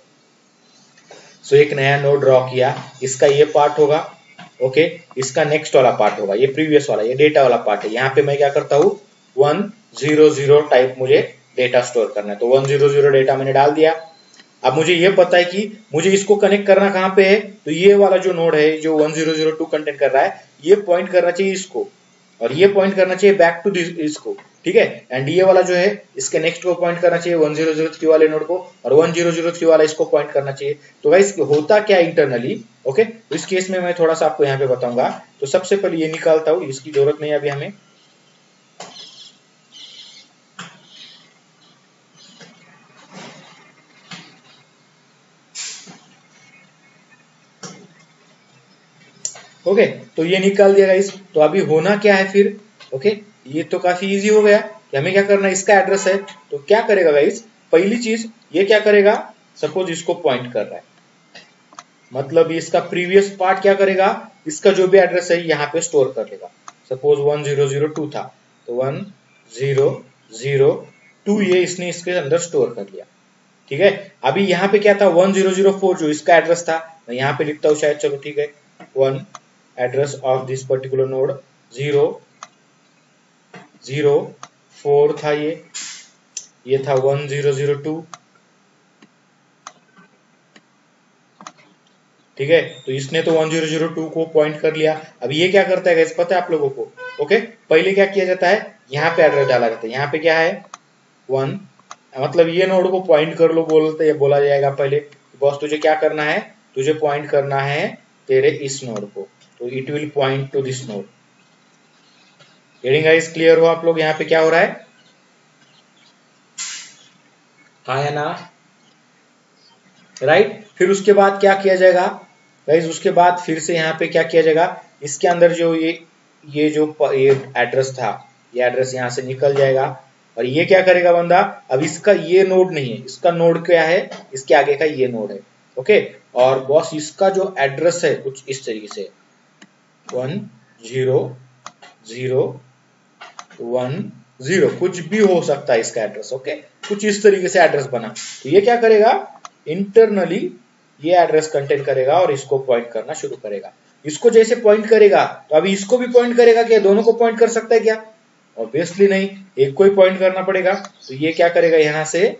सो एक नया नोड ड्रॉ किया, इसका ये पार्ट होगा। ओके, इसका नेक्स्ट वाला पार्ट होगा, ये प्रीवियस वाला, ये डेटा वाला पार्ट है। यहाँ पे मैं क्या करता हूँ, 100 टाइप मुझे डेटा स्टोर करना है, तो 100 डेटा मैंने डाल दिया। अब मुझे ये पता है कि मुझे इसको कनेक्ट करना कहाँ पे है, तो ये वाला जो नोड है जो 1002 कंटेंट कर रहा है, ये पॉइंट करना चाहिए इसको, और ये पॉइंट करना चाहिए बैक टू इसको। ठीक है, एंड ये वाला जो है इसके नेक्स्ट को पॉइंट करना चाहिए 1003 वाले नोड को, और 1003 वाला इसको पॉइंट करना चाहिए। तो गाइस होता क्या इंटरनली, ओके, तो इस केस में मैं थोड़ा सा आपको यहाँ पे बताऊंगा। तो सबसे पहले ये निकालता हूँ, इसकी जरूरत नहीं है अभी हमें। ओके, तो ये निकाल दिया गाइस। तो अभी होना क्या है फिर, ओके, ये तो काफी इजी हो गया कि हमें क्या करना है, इसका एड्रेस है तो क्या करेगा गाइस, पहली चीज ये क्या करेगा, सपोज इसको पॉइंट कर रहा है, मतलब इसका प्रीवियस पार्ट क्या करेगा, इसका जो भी एड्रेस है यहाँ पे स्टोर कर लेगा। सपोज 1002 था तो 1002 ये इसने इसके अंदर स्टोर कर लिया। ठीक है, अभी यहाँ पे क्या था, 1004 जो इसका एड्रेस था, मैं यहाँ पे लिखता हूँ शायद, चलो ठीक है, 1 address of this particular node 004 था, ये था 1002। ठीक है, तो इसने तो 1002 को पॉइंट कर लिया। अब ये क्या करता है गाइस, पता है आप लोगों को? ओके, पहले क्या किया जाता है, यहाँ पे एड्रेस डाला जाता है। यहाँ पे क्या है, 1, मतलब ये नोड को पॉइंट कर लो बोलते बोला जाएगा पहले, बॉस तुझे क्या करना है, तुझे पॉइंट करना है तेरे इस नोड को, तो it will point two this node. Getting guys, clear हो आप लोग यहाँ पे क्या हो रहा है? हाँ या ना? राइट। फिर उसके बाद क्या किया जाएगा गाइस, उसके बाद फिर से यहाँ पे क्या किया जाएगा, इसके अंदर जो ये जो ये एड्रेस था, ये एड्रेस यहाँ से निकल जाएगा, और ये क्या करेगा बंदा, अब इसका ये नोड नहीं है, इसका नोड क्या है, इसके आगे का ये नोड है। ओके, और बॉस इसका जो एड्रेस है कुछ इस तरीके से 1 0 0 1 0, कुछ भी हो सकता है इसका एड्रेस। ओके, कुछ इस तरीके से एड्रेस बना, तो ये क्या करेगा, इंटरनली ये एड्रेस कंटेन करेगा और इसको पॉइंट करना शुरू करेगा। इसको जैसे पॉइंट करेगा तो अभी इसको भी पॉइंट करेगा क्या, दोनों को पॉइंट कर सकता है क्या? ऑब्वियसली नहीं, एक को ही पॉइंट करना पड़ेगा। तो ये क्या करेगा, यहां से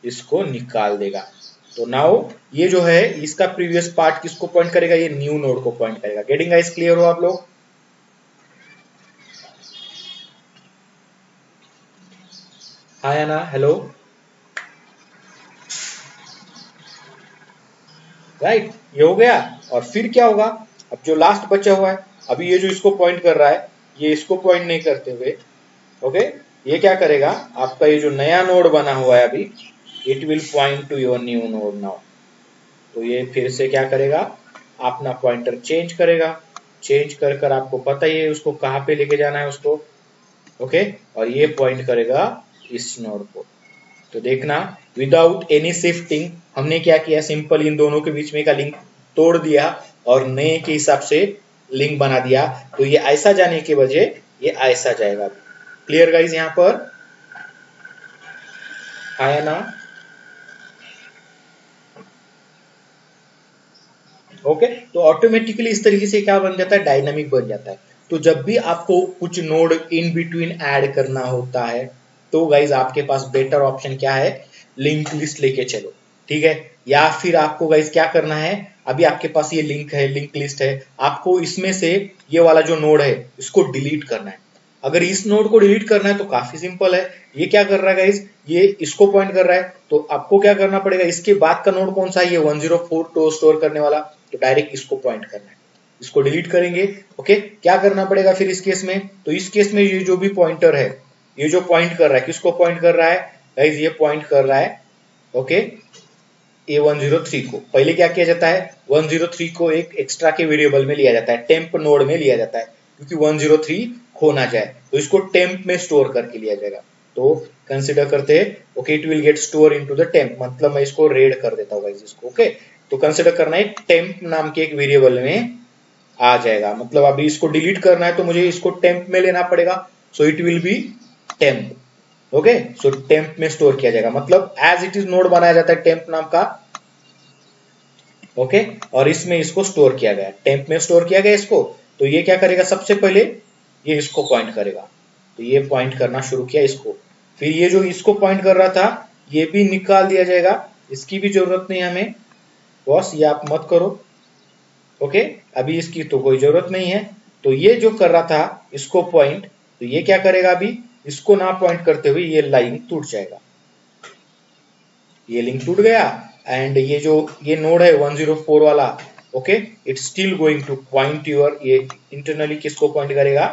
इसको निकाल देगा। तो नाउ ये जो है इसका प्रीवियस पार्ट किसको पॉइंट करेगा, ये न्यू नोड को पॉइंट करेगा। गेटिंग गाइस, क्लियर हो आप लोग? हाँ या ना? हेलो, राइट, ये हो गया। और फिर क्या होगा, अब जो लास्ट बचा हुआ है, अभी ये जो इसको पॉइंट कर रहा है, ये इसको पॉइंट नहीं करते हुए, ओके, ये क्या करेगा, आपका ये जो नया नोड बना हुआ है अभी, it will point two your new node now. तो ये फिर से क्या करेगा, अपना पॉइंटर चेंज करेगा, चेंज कर कर आपको पता ही है उसको कहाँ पे लेके जाना है उसको। ओके, और ये पॉइंट करेगा इस नोड को। तो देखना, विदाउट एनी शिफ्टिंग हमने क्या किया, सिंपल इन दोनों के बीच में का लिंक तोड़ दिया और नए के हिसाब से लिंक बना दिया। तो ये ऐसा जाने के वजह ये ऐसा जाएगा। क्लियर गाइज यहाँ पर? आया ना? ओके, तो ऑटोमेटिकली इस तरीके से क्या बन जाता है, डायनामिक बन जाता है। तो जब भी आपको कुछ नोड इन बिटवीन ऐड करना होता है, तो गाइज आपके पास बेटर ऑप्शन क्या है, लिंक लिस्ट लेके चलो, ठीक है। या फिर आपको गाइज क्या करना है, अभी आपके पास ये लिंक है, लिंक लिस्ट है, आपको इसमें से ये वाला जो नोड है इसको डिलीट करना है। अगर इस नोड को डिलीट करना है तो काफी सिंपल है, ये क्या कर रहा है गाइज, ये इसको पॉइंट कर रहा है, तो आपको क्या करना पड़ेगा, इसके बाद का नोड कौन सा है, ये 104 तो स्टोर करने वाला, तो डायरेक्ट इसको पॉइंट करना है, इसको डिलीट करेंगे। ओके, क्या करना पड़ेगा फिर इस केस में, तो इस केस में ये जो भी पॉइंटर है, ये जो पॉइंट कर रहा है, किसको पॉइंट कर रहा है गाइज, ये पॉइंट कर रहा है ओके ए 103 को। पहले क्या किया जाता है, 103 को एक एक्स्ट्रा के वेरिएबल में लिया जाता है, टेम्प नोड में लिया जाता है, क्योंकि 103 खो ना जाए, तो इसको टेम्प में स्टोर करके लिया जाएगा। तो कंसिडर करते हैं, okay, it will get store into the temp, मतलब मैं इसको रेड कर देता हूँ गाइस इसको। ओके, तो कंसिडर करना है टेम्प नाम के एक वेरिएबल में आ जाएगा, मतलब अभी इसको डिलीट करना है तो मुझे इसको टेम्प में लेना पड़ेगा, so it will be temp. Okay, so temp में स्टोर किया जाएगा, मतलब एज इट इज नोड बनाया जाता है टेम्प नाम का। ओके, और इसमें इसको स्टोर किया गया, टेम्प में स्टोर किया गया इसको। तो ये क्या करेगा, सबसे पहले ये इसको पॉइंट करेगा, तो ये पॉइंट करना शुरू किया इसको, फिर ये जो इसको पॉइंट कर रहा था ये भी निकाल दिया जाएगा, इसकी भी जरूरत नहीं हमें बॉस, ये आप मत करो। ओके, अभी इसकी तो कोई जरूरत नहीं है। तो ये जो कर रहा था इसको पॉइंट, तो ये क्या करेगा, अभी इसको ना पॉइंट करते हुए ये लाइन टूट जाएगा, ये लिंक टूट गया, एंड ये जो ये नोड है 104 वाला, okay, it's still going two point your, ये इंटरनली किसको पॉइंट करेगा,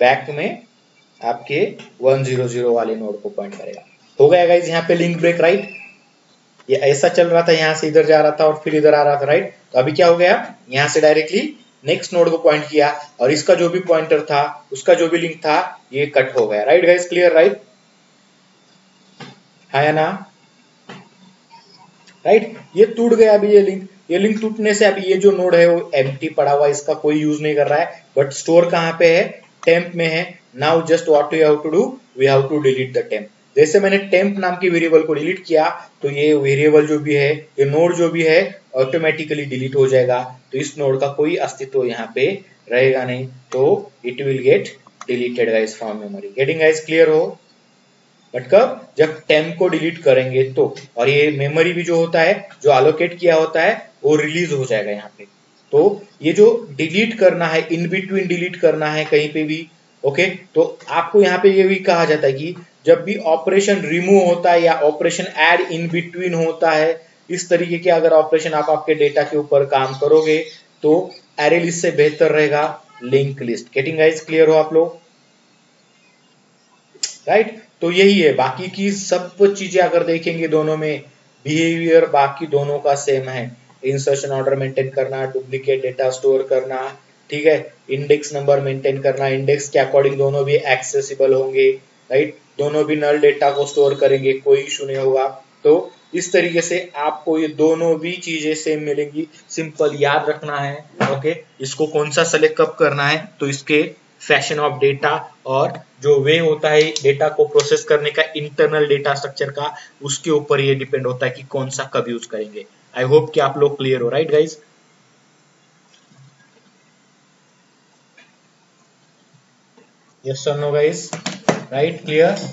बैक में आपके 100 वाले नोड को पॉइंट करेगा। हो गया गाइज यहाँ पे लिंक ब्रेक, राइट। ये ऐसा चल रहा था, यहाँ से इधर जा रहा था और फिर इधर आ रहा था, राइट। तो अभी क्या हो गया, यहाँ से डायरेक्टली नेक्स्ट नोड को पॉइंट किया और इसका जो भी पॉइंटर था, उसका जो भी लिंक था, ये कट हो गया, राइट गाइज, क्लियर, राइट, है या ना, राइट। ये टूट गया अभी ये लिंक टूटने से अभी ये जो नोड है वो एम्प्टी पड़ा हुआ है, इसका कोई यूज नहीं कर रहा है, बट स्टोर कहाँ पे है, टेम्प में है। Now just what we have to do, we have to delete the temp. जैसे मैंने टेम्प नाम की वेरिएबल को डिलीट किया, तो ये वेरिएबल जो भी है, ये नोड जो भी है, ऑटोमेटिकली डिलीट हो जाएगा, तो इस नोड का कोई अस्तित्व यहाँ पे रहेगा नहीं, तो it will get deleted guys from memory. Getting guys, clear हो? बट कब, जब टेम्प को डिलीट करेंगे तो, और ये मेमोरी भी जो होता है, जो अलोकेट किया होता है, वो रिलीज हो जाएगा यहाँ पे। तो ये जो डिलीट करना है, इन बिटवीन डिलीट करना है कहीं पे भी, ओके, तो आपको यहाँ पे ये भी कहा जाता है कि जब भी ऑपरेशन रिमूव होता है या ऑपरेशन ऐड इन बिटवीन होता है, इस तरीके के अगर ऑपरेशन आप आपके डेटा के ऊपर काम करोगे तो एरे लिस्ट से बेहतर रहेगा link list. Getting guys, clear हो आप लोग? राइट, तो यही है। बाकी की सब चीजें अगर देखेंगे दोनों में बिहेवियर बाकी दोनों का सेम है। इंसर्शन ऑर्डर मेंटेन करना, डुप्लीकेट डेटा स्टोर करना, ठीक है, इंडेक्स नंबर मेंटेन करना, इंडेक्स के अकॉर्डिंग दोनों भी एक्सेसिबल होंगे, राइट, दोनों भी नल डेटा को स्टोर करेंगे, कोई इशू नहीं होगा। तो इस तरीके से आपको ये दोनों भी चीजें सेम मिलेंगी। सिंपल याद रखना है, ओके, इसको कौन सा सेलेक्ट कब करना है, तो इसके फैशन ऑफ डेटा और जो वे होता है डेटा को प्रोसेस करने का इंटरनल डेटा स्ट्रक्चर का, उसके ऊपर ये डिपेंड होता है कि कौन सा कब यूज करेंगे। आई होप कि आप लोग क्लियर हो, राइट गाइज? यस और no guys? Right, clear?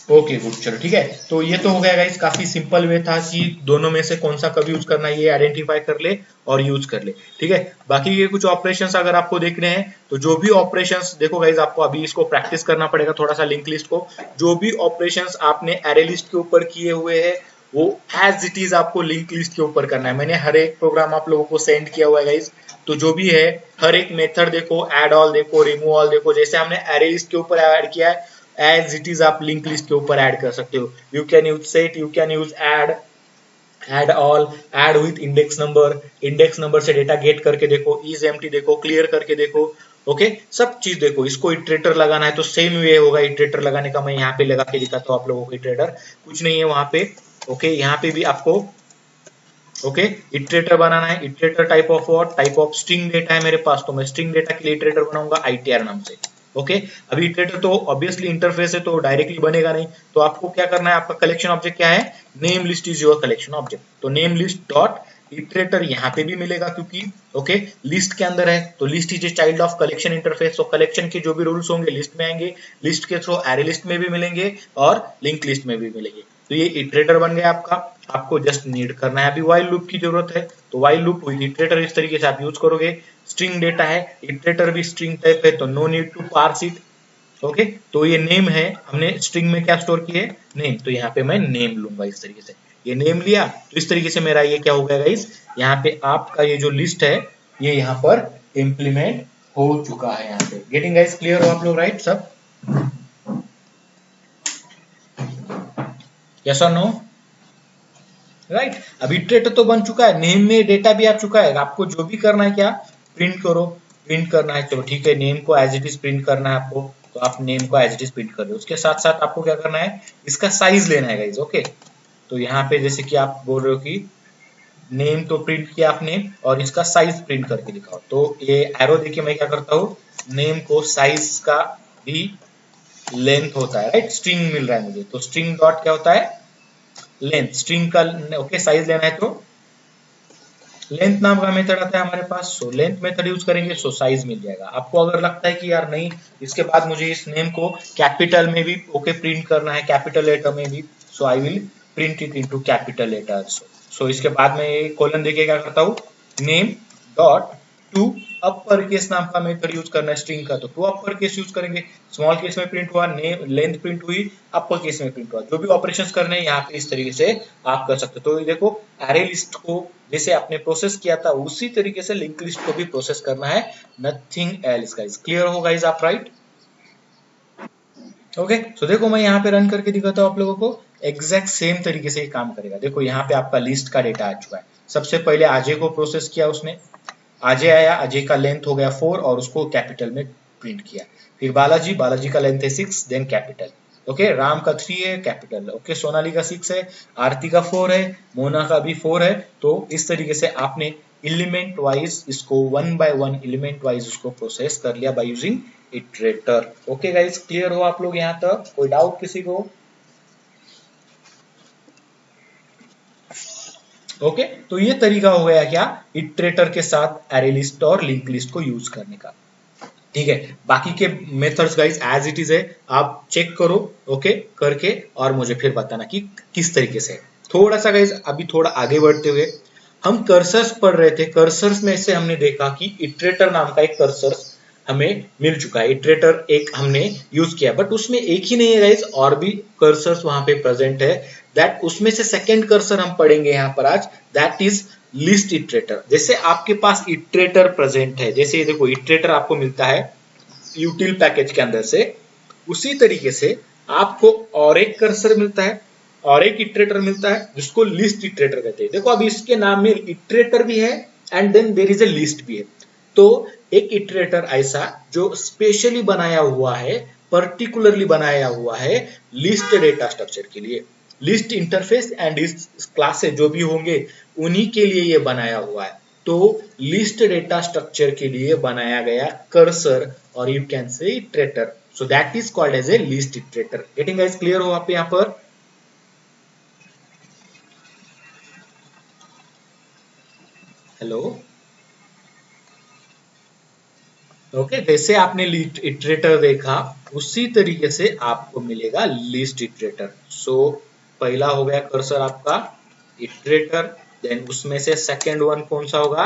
Okay good, चलो ठीक है। तो ये तो हो गया गाइस, काफी सिंपल वे था कि दोनों में से कौन सा कब यूज करना है ये आइडेंटिफाई कर ले और यूज कर ले, ठीक है। बाकी ये कुछ ऑपरेशंस अगर आपको देखने हैं तो जो भी ऑपरेशंस देखो गाइस, आपको अभी इसको प्रैक्टिस करना पड़ेगा थोड़ा सा लिंक लिस्ट को। जो भी ऑपरेशंस आपने एरे लिस्ट के ऊपर किए हुए हैं वो एज इट इज आपको लिंक लिस्ट के ऊपर करना है। मैंने हर एक प्रोग्राम आप लोगों को सेंड किया हुआ है गाइस, तो जो भी है हर एक मेथड देखो, एड ऑल देखो, रिमूव ऑल देखो, जैसे हमने एरे लिस्ट के ऊपर ऐड किया है एज इट इज आप लिंक लिस्ट के ऊपर ऐड कर सकते हो। You can use set, you can use add, add all, add with index number, index number से डेटा गेट करके देखो, इज एम्प्टी देखो, क्लियर करके देखो, ओके, सब चीज देखो। इसको इटरेटर लगाना है तो सेम वे होगा इटरेटर लगाने का। मैं यहाँ पे लगा के दिखाता हूँ आप लोगों को। इटरेटर कुछ नहीं है वहां पे, ओके, यहाँ पे भी आपको ओके इटरेटर बनाना है। Iterator type of what, type of string data है मेरे पास, तो मैं स्ट्रिंग डेटा के लिए इटरेटर बनाऊंगा आईटीआर नाम से, ओके। अभी इटरेटर तो ऑब्वियसली इंटरफेस है तो डायरेक्टली बनेगा नहीं, तो आपको क्या करना है, आपका कलेक्शन ऑब्जेक्ट क्या है, name list is your collection object. तो नेम लिस्ट डॉट इटरेटर यहाँ पे भी मिलेगा क्योंकि ओके लिस्ट के अंदर है, तो list is a child of collection interface. तो कलेक्शन के जो भी रूल्स होंगे लिस्ट में आएंगे, लिस्ट के थ्रू एरे लिस्ट में भी मिलेंगे और लिंक लिस्ट में भी मिलेंगे। तो ये इटरेटर बन गया आपका। आपको जस्ट नीड करना है, अभी व्हाइल लूप की जरूरत है तो व्हाइल लूप विद इटरेटर इस तरीके से आप यूज करोगे। स्ट्रिंग डेटा है, इटरेटर भी स्ट्रिंग टाइप है तो no need to parse it, okay. तो ये नेम है, हमने स्ट्रिंग में क्या स्टोर किए, नेम, तो यहाँ पे मैं नेम लूंगा इस तरीके से। ये नेम लिया तो इस तरीके से मेरा ये क्या हो गया गाइस, यहाँ पे आपका ये जो लिस्ट है ये यहाँ पर इम्प्लीमेंट हो चुका है यहाँ पे। गेटिंग गाइस, क्लियर हो आप लोग, राइट सब? यस और नो? राइट, अब इटरेटर तो बन चुका है, नेम में डेटा भी आ चुका है। आपको जो भी करना है क्या, प्रिंट करो, प्रिंट करना है चलो ठीक है, नेम को एज इट इज प्रिंट करना है आपको, तो आप नेम को एज इट इज प्रिंट कर दो। उसके साथ साथ आपको क्या करना है, इसका साइज लेना है गाइस, ओके। तो यहाँ पे जैसे कि आप बोल रहे हो कि नेम तो प्रिंट किया आपने और इसका साइज प्रिंट करके दिखाओ, तो ये एरो देखिए मैं क्या करता हूँ, नेम को साइज का भी लेंथ होता है, राइट, स्ट्रिंग मिल रहा है मुझे, तो स्ट्रिंग डॉट क्या होता है, लेंथ, स्ट्रिंग का ओके साइज लेना है तो लेंथ नाम का मेथड आता है हमारे पास, सो लेंथ मेथड यूज करेंगे, सो साइज मिल जाएगा। आपको अगर लगता है कि यार नहीं इसके बाद मुझे इस नेम को कैपिटल में भी ओके प्रिंट करना है, कैपिटल लेटर में भी, so I will print it into capital letter. So इसके बाद में ये कॉलन देके क्या करता हूँ, name dot to upper case नाम का मेथड यूज करना है स्ट्रिंग का, तो टू अपर केस यूज करेंगे। स्मॉल केस में प्रिंट हुआ, नेम लेंथ प्रिंट हुई, अपर केस में प्रिंट हुआ। जो भी ऑपरेशंस करने हैं यहाँ पे इस तरीके से आप कर सकते हो। तो देखो एरे लिस्ट को जैसे आपने प्रोसेस किया था उसी तरीके से लिंक लिस्ट को भी प्रोसेस करना है, नथिंग एल्स गाइस। क्लियर हो गाइस आप, राइट? ओके, तो देखो मैं यहाँ पे रन करके दिखाता हूँ आप लोगों को, एग्जैक्ट सेम तरीके से ये काम करेगा। देखो यहाँ पे आपका लिस्ट का डेटा आ चुका है। सबसे पहले अजय को प्रोसेस किया उसने, अजय आया, अजय का लेंथ हो गया 4 और उसको कैपिटल में प्रिंट किया। फिर बालाजी, बालाजी का लेंथ है 6 देन कैपिटल, ओके। राम का 3 है कैपिटल, ओके। सोनाली का 6 है, आरती का 4 है, मोना का भी 4 है। तो इस तरीके से आपने एलिमेंट वाइज इसको 1 बाय 1 एलिमेंट वाइज उसको प्रोसेस कर लिया by using iterator. Okay guys, clear हो आप लोग यहाँ तक? कोई डाउट किसी को? ओके, तो ये तरीका हो गया क्या, इटरेटर के साथ एरे लिस्ट और लिंक लिस्ट को यूज करने का, ठीक है। बाकी के methods guys as it is है, आप चेक करो ओके करके और मुझे फिर बताना कि किस तरीके से। थोड़ा सा गाइस अभी थोड़ा आगे बढ़ते हुए हम कर्सर्स पढ़ रहे थे, कर्सर्स में से हमने देखा कि इटरेटर नाम का एक कर्सर हमें मिल चुका है, इटरेटर एक हमने यूज किया, बट उसमें एक ही नहीं है गाइस, और भी कर्सर्स वहां पे प्रेजेंट है। दैट उसमें से सेकंड कर्सर हम पढ़ेंगे यहाँ पर आज, दैट इज लिस्ट इटरेटर। जैसे आपके पास इटरेटर प्रेजेंट है, जैसे ये देखो इटरेटर आपको मिलता है यूटिल पैकेज के अंदर से, उसी तरीके से आपको और एक कर्सर मिलता है और एक इटरेटर मिलता है जिसको लिस्ट इटरेटर कहते हैं। देखो अब इसके नाम में इटरेटर भी है and then there is a list भी है। तो एक इटरेटर ऐसा जो स्पेशली बनाया हुआ है, पर्टिकुलरली बनाया हुआ है लिस्ट डेटा स्ट्रक्चर के लिए, लिस्ट इंटरफेस एंड क्लासेस जो भी होंगे उन्हीं के लिए ये बनाया हुआ है। तो लिस्ट डेटा स्ट्रक्चर के लिए बनाया गया कर्सर और you can say iterator, so that is called as a list iterator. Getting guys clear हो आप यहाँ पर? हेलो, ओके, जैसे आपने इटरेटर देखा उसी तरीके से आपको मिलेगा लिस्ट इटरेटर। सो पहला हो गया कर्सर आपका इटरेटर, देन उसमें से सेकंड वन कौन सा होगा,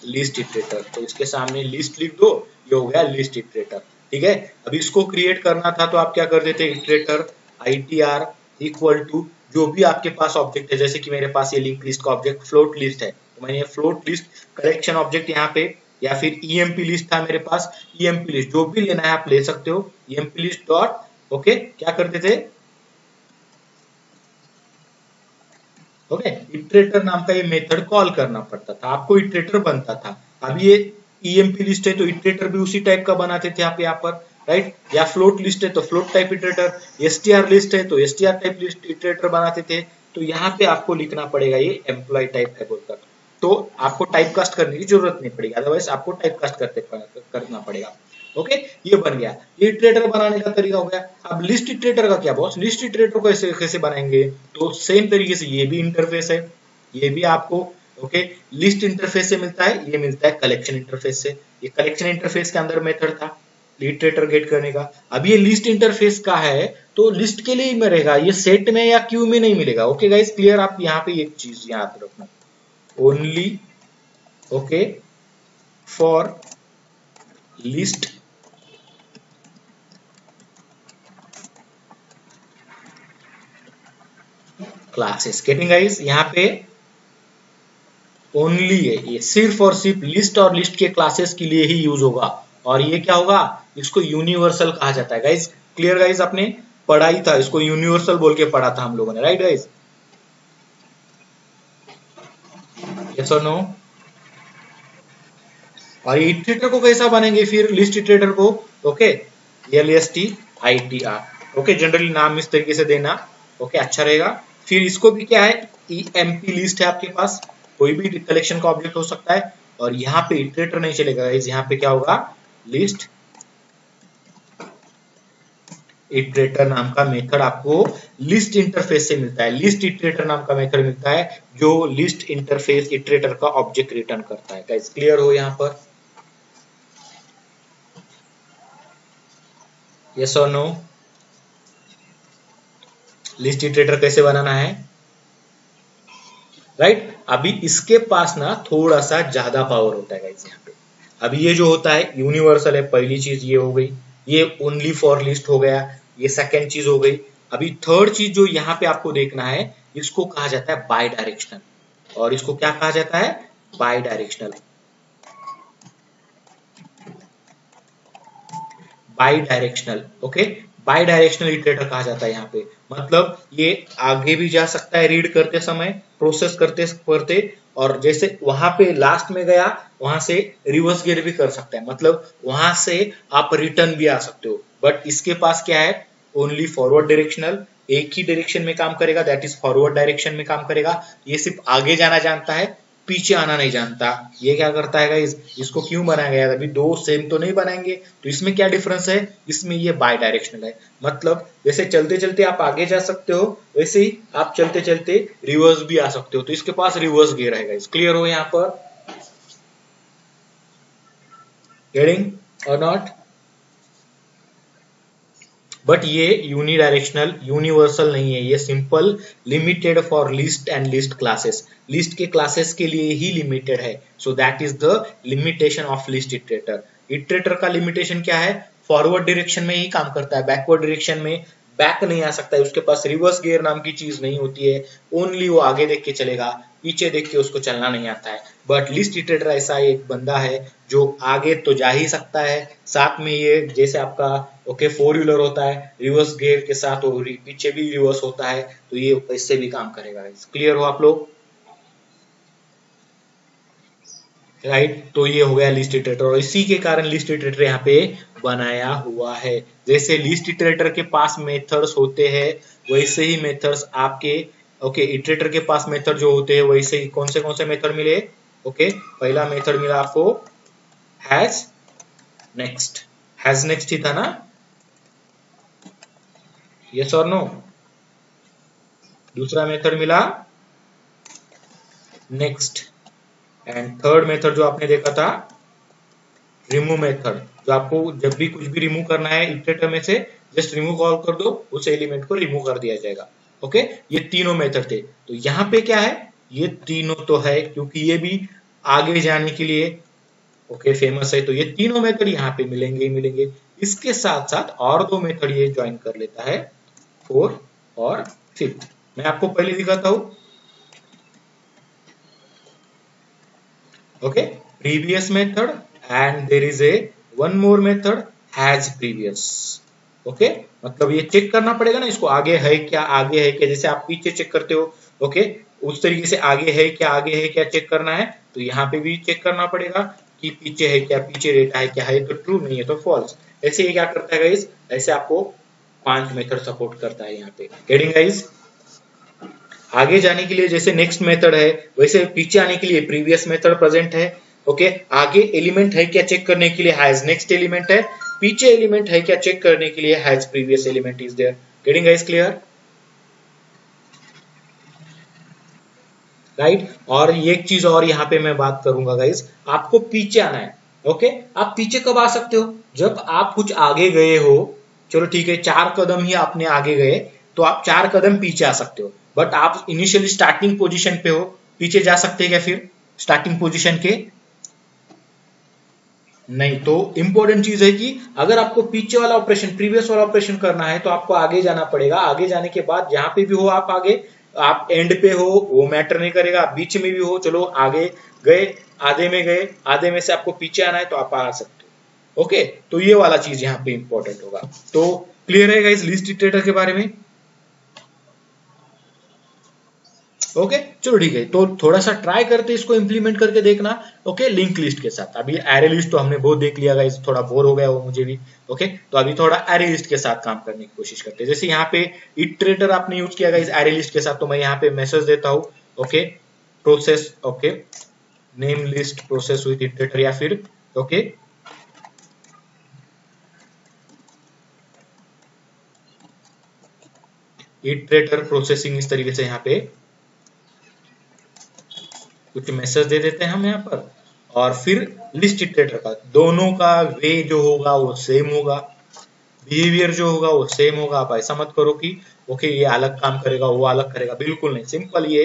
लिस्ट इटरेटर। तो इसके सामने लिस्ट लिख दो, ये हो गया लिस्ट इटरेटर। ठीक है, अब इसको क्रिएट करना था तो आप क्या कर देते, इटरेटर ITR इक्वल टू जो भी आपके पास ऑब्जेक्ट है, जैसे कि मेरे पास ये लिंक लिस्ट का ऑब्जेक्ट फ्लोट लिस्ट है, तो मैंने ये फ्लोट लिस्ट कलेक्शन ऑब्जेक्ट यहाँ पे, या फिर EMP लिस्ट था मेरे पास, EMP लिस्ट जो भी लेना है आप ले सकते हो, EMP लिस्ट डॉट ओके क्या करते थे, ओके इटरेटर नाम का ये मेथड कॉल करना पड़ता था, आपको इटरेटर बनता था। अब ये EMP लिस्ट है तो इटरेटर भी उसी टाइप का बनाते थे आप यहाँ पर, राइट, या फ्लोट लिस्ट है तो float type iterator, STR list है तो STR टाइप लिस्ट इटरेटर बनाते थे। तो यहाँ पे आपको लिखना पड़ेगा ये एम्प्लॉय टाइप है बोलकर, तो आपको टाइप कास्ट करने की जरूरत नहीं पड़ेगी, अदरवाइज आपको टाइप कास्ट करना पड़ेगा। ओके, ये बन गया, ये इटरेटर बनाने का तरीका हो गया। अब लिस्ट इटरेटर का क्या बॉस, लिस्ट इटरेटर को कैसे बनाएंगे, तो सेम तरीके से ये भी इंटरफेस है, ये भी आपको ओके लिस्ट इंटरफेस से मिलता है, ये मिलता है कलेक्शन इंटरफेस से। ये कलेक्शन इंटरफेस के अंदर मेथड था इटरेटर गेट करने का। अब ये लिस्ट इंटरफेस का है तो लिस्ट के लिए ही मिलेगा, ये सेट में या क्यू में नहीं मिलेगा। ओके गाइस क्लियर, आप यहाँ पे एक चीज याद रखना, only okay for list classes. Getting guys, यहाँ पे ओनली है, ये सिर्फ और सिर्फ लिस्ट और लिस्ट के क्लासेस के लिए ही यूज होगा। और ये क्या होगा, इसको यूनिवर्सल कहा जाता है। गाइस क्लियर गाइस, आपने पढ़ा ही था इसको, यूनिवर्सल बोल के पढ़ा था हम लोगों ने, राइट गाइस, यस और नो। और इटरेटर को कैसा बनेंगे फिर लिस्ट इटरेटर को, okay LST ITR, okay generally नाम इस तरीके से देना, ओके अच्छा रहेगा। फिर इसको भी क्या है, EMP लिस्ट है आपके पास, कोई भी कलेक्शन का ऑब्जेक्ट हो सकता है, और यहाँ पे इटरेटर नहीं चलेगा, यहाँ पे क्या होगा, लिस्ट इटरेटर नाम का मेथड आपको लिस्ट इंटरफेस से मिलता है। लिस्ट इटरेटर नाम का मेथड मिलता है जो लिस्ट इंटरफेस इटरेटर का ऑब्जेक्ट रिटर्न करता है। गाइस क्लियर हो यहाँ पर, यस और नो। लिस्ट इटरेटर कैसे बनाना है, राइट अभी इसके पास ना थोड़ा सा ज्यादा पावर होता है गाइस यहाँ पे। अभी ये जो होता है यूनिवर्सल है, पहली चीज ये हो गई, ये ओनली फॉर लिस्ट हो गया, ये सेकंड चीज हो गई। अभी थर्ड चीज जो यहाँ पे आपको देखना है, इसको कहा जाता है बाय डायरेक्शनल, और इसको क्या कहा जाता है, bidirectional. Bidirectional, okay bidirectional iterator कहा जाता है यहाँ पे, मतलब ये आगे भी जा सकता है रीड करते समय, प्रोसेस करते करते, और जैसे वहां पे लास्ट में गया वहां से रिवर्स गेट भी कर सकता है, मतलब वहां से आप रिटर्न भी आ सकते हो। बट इसके पास क्या है, ओनली फॉरवर्ड डायरेक्शनल, एक ही डायरेक्शन में काम करेगा, दैट इज फॉरवर्ड डायरेक्शन में काम करेगा। ये सिर्फ आगे जाना जानता है, पीछे आना नहीं जानता। ये क्या करता है इसको क्यों बनाया गया, अभी दो सेम तो नहीं बनाएंगे, तो इसमें क्या डिफरेंस है, इसमें ये बाय डायरेक्शनल है, मतलब जैसे चलते चलते आप आगे जा सकते हो, वैसे ही आप चलते चलते रिवर्स भी आ सकते हो, तो इसके पास रिवर्स गियर है। क्लियर हो यहाँ पर, गेटिंग और नॉट। बट ये यूनिडायरेक्शनल यूनिवर्सल नहीं है, ये simple limited for list and list classes, list के क्लासेस के लिए ही लिमिटेड है। सो that is the limitation of list iterator. Iterator का लिमिटेशन क्या है, फॉरवर्ड डायरेक्शन में ही काम करता है, बैकवर्ड डायरेक्शन में बैक नहीं आ सकता है, उसके पास रिवर्स गियर नाम की चीज नहीं होती है, ओनली वो आगे देख के चलेगा, पीछे देख के उसको चलना नहीं आता है। बट लिस्ट इटरेटर ऐसा एक बंदा है जो आगे तो जा ही सकता है, साथ में ये जैसे आपका ओके फोर व्हीलर होता है रिवर्स गियर के साथ और पीछे भी रिवर्स होता है, तो ये इससे भी काम करेगा। क्लियर हो आप लोग, राइट। तो ये हो गया लिस्ट इटरेटर और इसी के कारण लिस्ट इटरेटर यहाँ पे बनाया हुआ है। जैसे लिस्ट इटरेटर के पास मेथड्स होते हैं वैसे ही मेथड्स आपके ओके इटरेटर के पास मेथड जो होते हैं वैसे ही कौन से मेथड मिले, ओके पहला मेथड मिला आपको हैज नेक्स्ट, हैज नेक्स्ट ही था ना, यस और नो। दूसरा मेथड मिला नेक्स्ट एंड थर्ड मेथड जो आपने देखा था रिमूव मेथड, जो आपको जब भी कुछ भी रिमूव करना है इटरेटर में से जस्ट रिमूव कॉल कर दो, उस एलिमेंट को रिमूव कर दिया जाएगा। ओके ये तीनों मेथड थे। तो यहाँ पे क्या है, ये तीनों तो है क्योंकि ये भी आगे जाने के लिए ओके फेमस है, तो ये तीनों मेथड यहाँ पे मिलेंगे ही मिलेंगे। इसके साथ साथ और दो मेथड ये ज्वाइन कर लेता है, फोर और फिफ्थ। मैं आपको पहले दिखाता हूं, okay previous method and there is a one more method has previous, okay मतलब ये चेक करना पड़ेगा ना इसको, आगे है क्या आगे है क्या, जैसे आप पीछे चेक करते हो ओके उस तरीके से आगे है क्या आगे है क्या चेक करना है, तो यहाँ पे भी चेक करना पड़ेगा कि पीछे है क्या, पीछे डेटा है क्या, है तो ट्रू नहीं है तो फॉल्स। ऐसे ये क्या करता है गाइस, ऐसे आपको 5 मेथड सपोर्ट करता है यहाँ पे। गेटिंग गाइस, आगे जाने के लिए जैसे नेक्स्ट मेथड है वैसे पीछे आने के लिए प्रीवियस मेथड प्रेजेंट है। ओके आगे एलिमेंट है क्या चेक करने के लिए हैज नेक्स्ट एलिमेंट है, पीछे एलिमेंट है क्या चेक करने के लिए has previous element is there. Getting guys clear, right. और ये एक चीज और यहाँ पे मैं बात करूंगा गाइस, आपको पीछे आना है। ओके आप पीछे कब आ सकते हो, जब आप कुछ आगे गए हो, चलो ठीक है 4 कदम ही आपने आगे गए तो आप 4 कदम पीछे आ सकते हो, बट आप इनिशियली स्टार्टिंग पोजीशन पे हो, पीछे जा सकते हैं क्या फिर स्टार्टिंग पोजीशन के, नहीं। तो इंपॉर्टेंट चीज है कि अगर आपको पीछे वाला ऑपरेशन प्रीवियस वाला ऑपरेशन करना है तो आपको आगे जाना पड़ेगा, आगे जाने के बाद जहां पे भी हो आप आगे, आप एंड पे हो वो मैटर नहीं करेगा, आप बीच में भी हो चलो आगे गए, आधे में गए, आधे में से आपको पीछे आना है तो आप आ सकते हो। ओके तो ये वाला चीज यहाँ पे इंपॉर्टेंट होगा। तो क्लियर है गाइस लिस्ट इटरेटर के बारे में, ओके चलो ठीक है। तो थोड़ा सा ट्राई करते इसको इम्प्लीमेंट करके देखना, ओके लिंक लिस्ट के साथ। अभी एरे लिस्ट तो हमने बहुत देख लिया गाइस, थोड़ा बोर हो गया वो मुझे भी। ओके तो अभी थोड़ा एरे लिस्ट के साथ काम करने की कोशिश करते हैं। जैसे यहाँ पे इटरेटर आपने यूज किया गाइस एरे लिस्ट के साथ, तो मैं यहाँ पे मैसेज देता हूँ okay process, okay name list process with iterator, या फिर ओके इटरेटर प्रोसेसिंग, इस तरीके से यहाँ पे कुछ मैसेज दे देते हैं हम यहाँ पर। और फिर लिस्ट इटरेटर का दोनों का वे जो होगा वो सेम होगा, बिहेवियर जो होगा वो सेम होगा। आप ऐसा मत करो कि ओके ये अलग काम करेगा वो अलग करेगा, बिल्कुल नहीं, सिंपल ये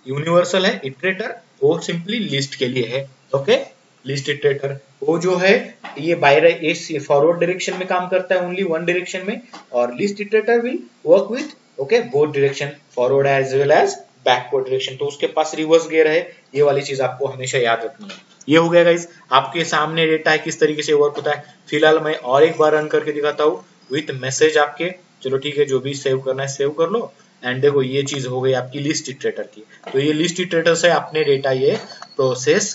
यूनिवर्सल है इटरेटर, वो सिंपली लिस्ट के लिए है। ओके लिस्ट इटरेटर वो जो है ये बाय ये फॉरवर्ड डायरेक्शन में काम करता है ओनली वन डायरेक्शन में, और list iterator will work with okay both direction forward as well as backward direction, तो उसके पास रिवर्स गियर है। ये वाली चीज आपको हमेशा याद रखनी है। ये हो गया गाइस आपके सामने डेटा है किस तरीके से वर्क होता है। फिलहाल मैं और एक बार रन करके दिखाता हूँ विथ मैसेज आपके, चलो ठीक है जो भी सेव करना है सेव कर लो। एंड देखो ये चीज हो गई आपकी लिस्ट इटरेटर की, तो ये लिस्ट इटरेटर से आपने डेटा ये प्रोसेस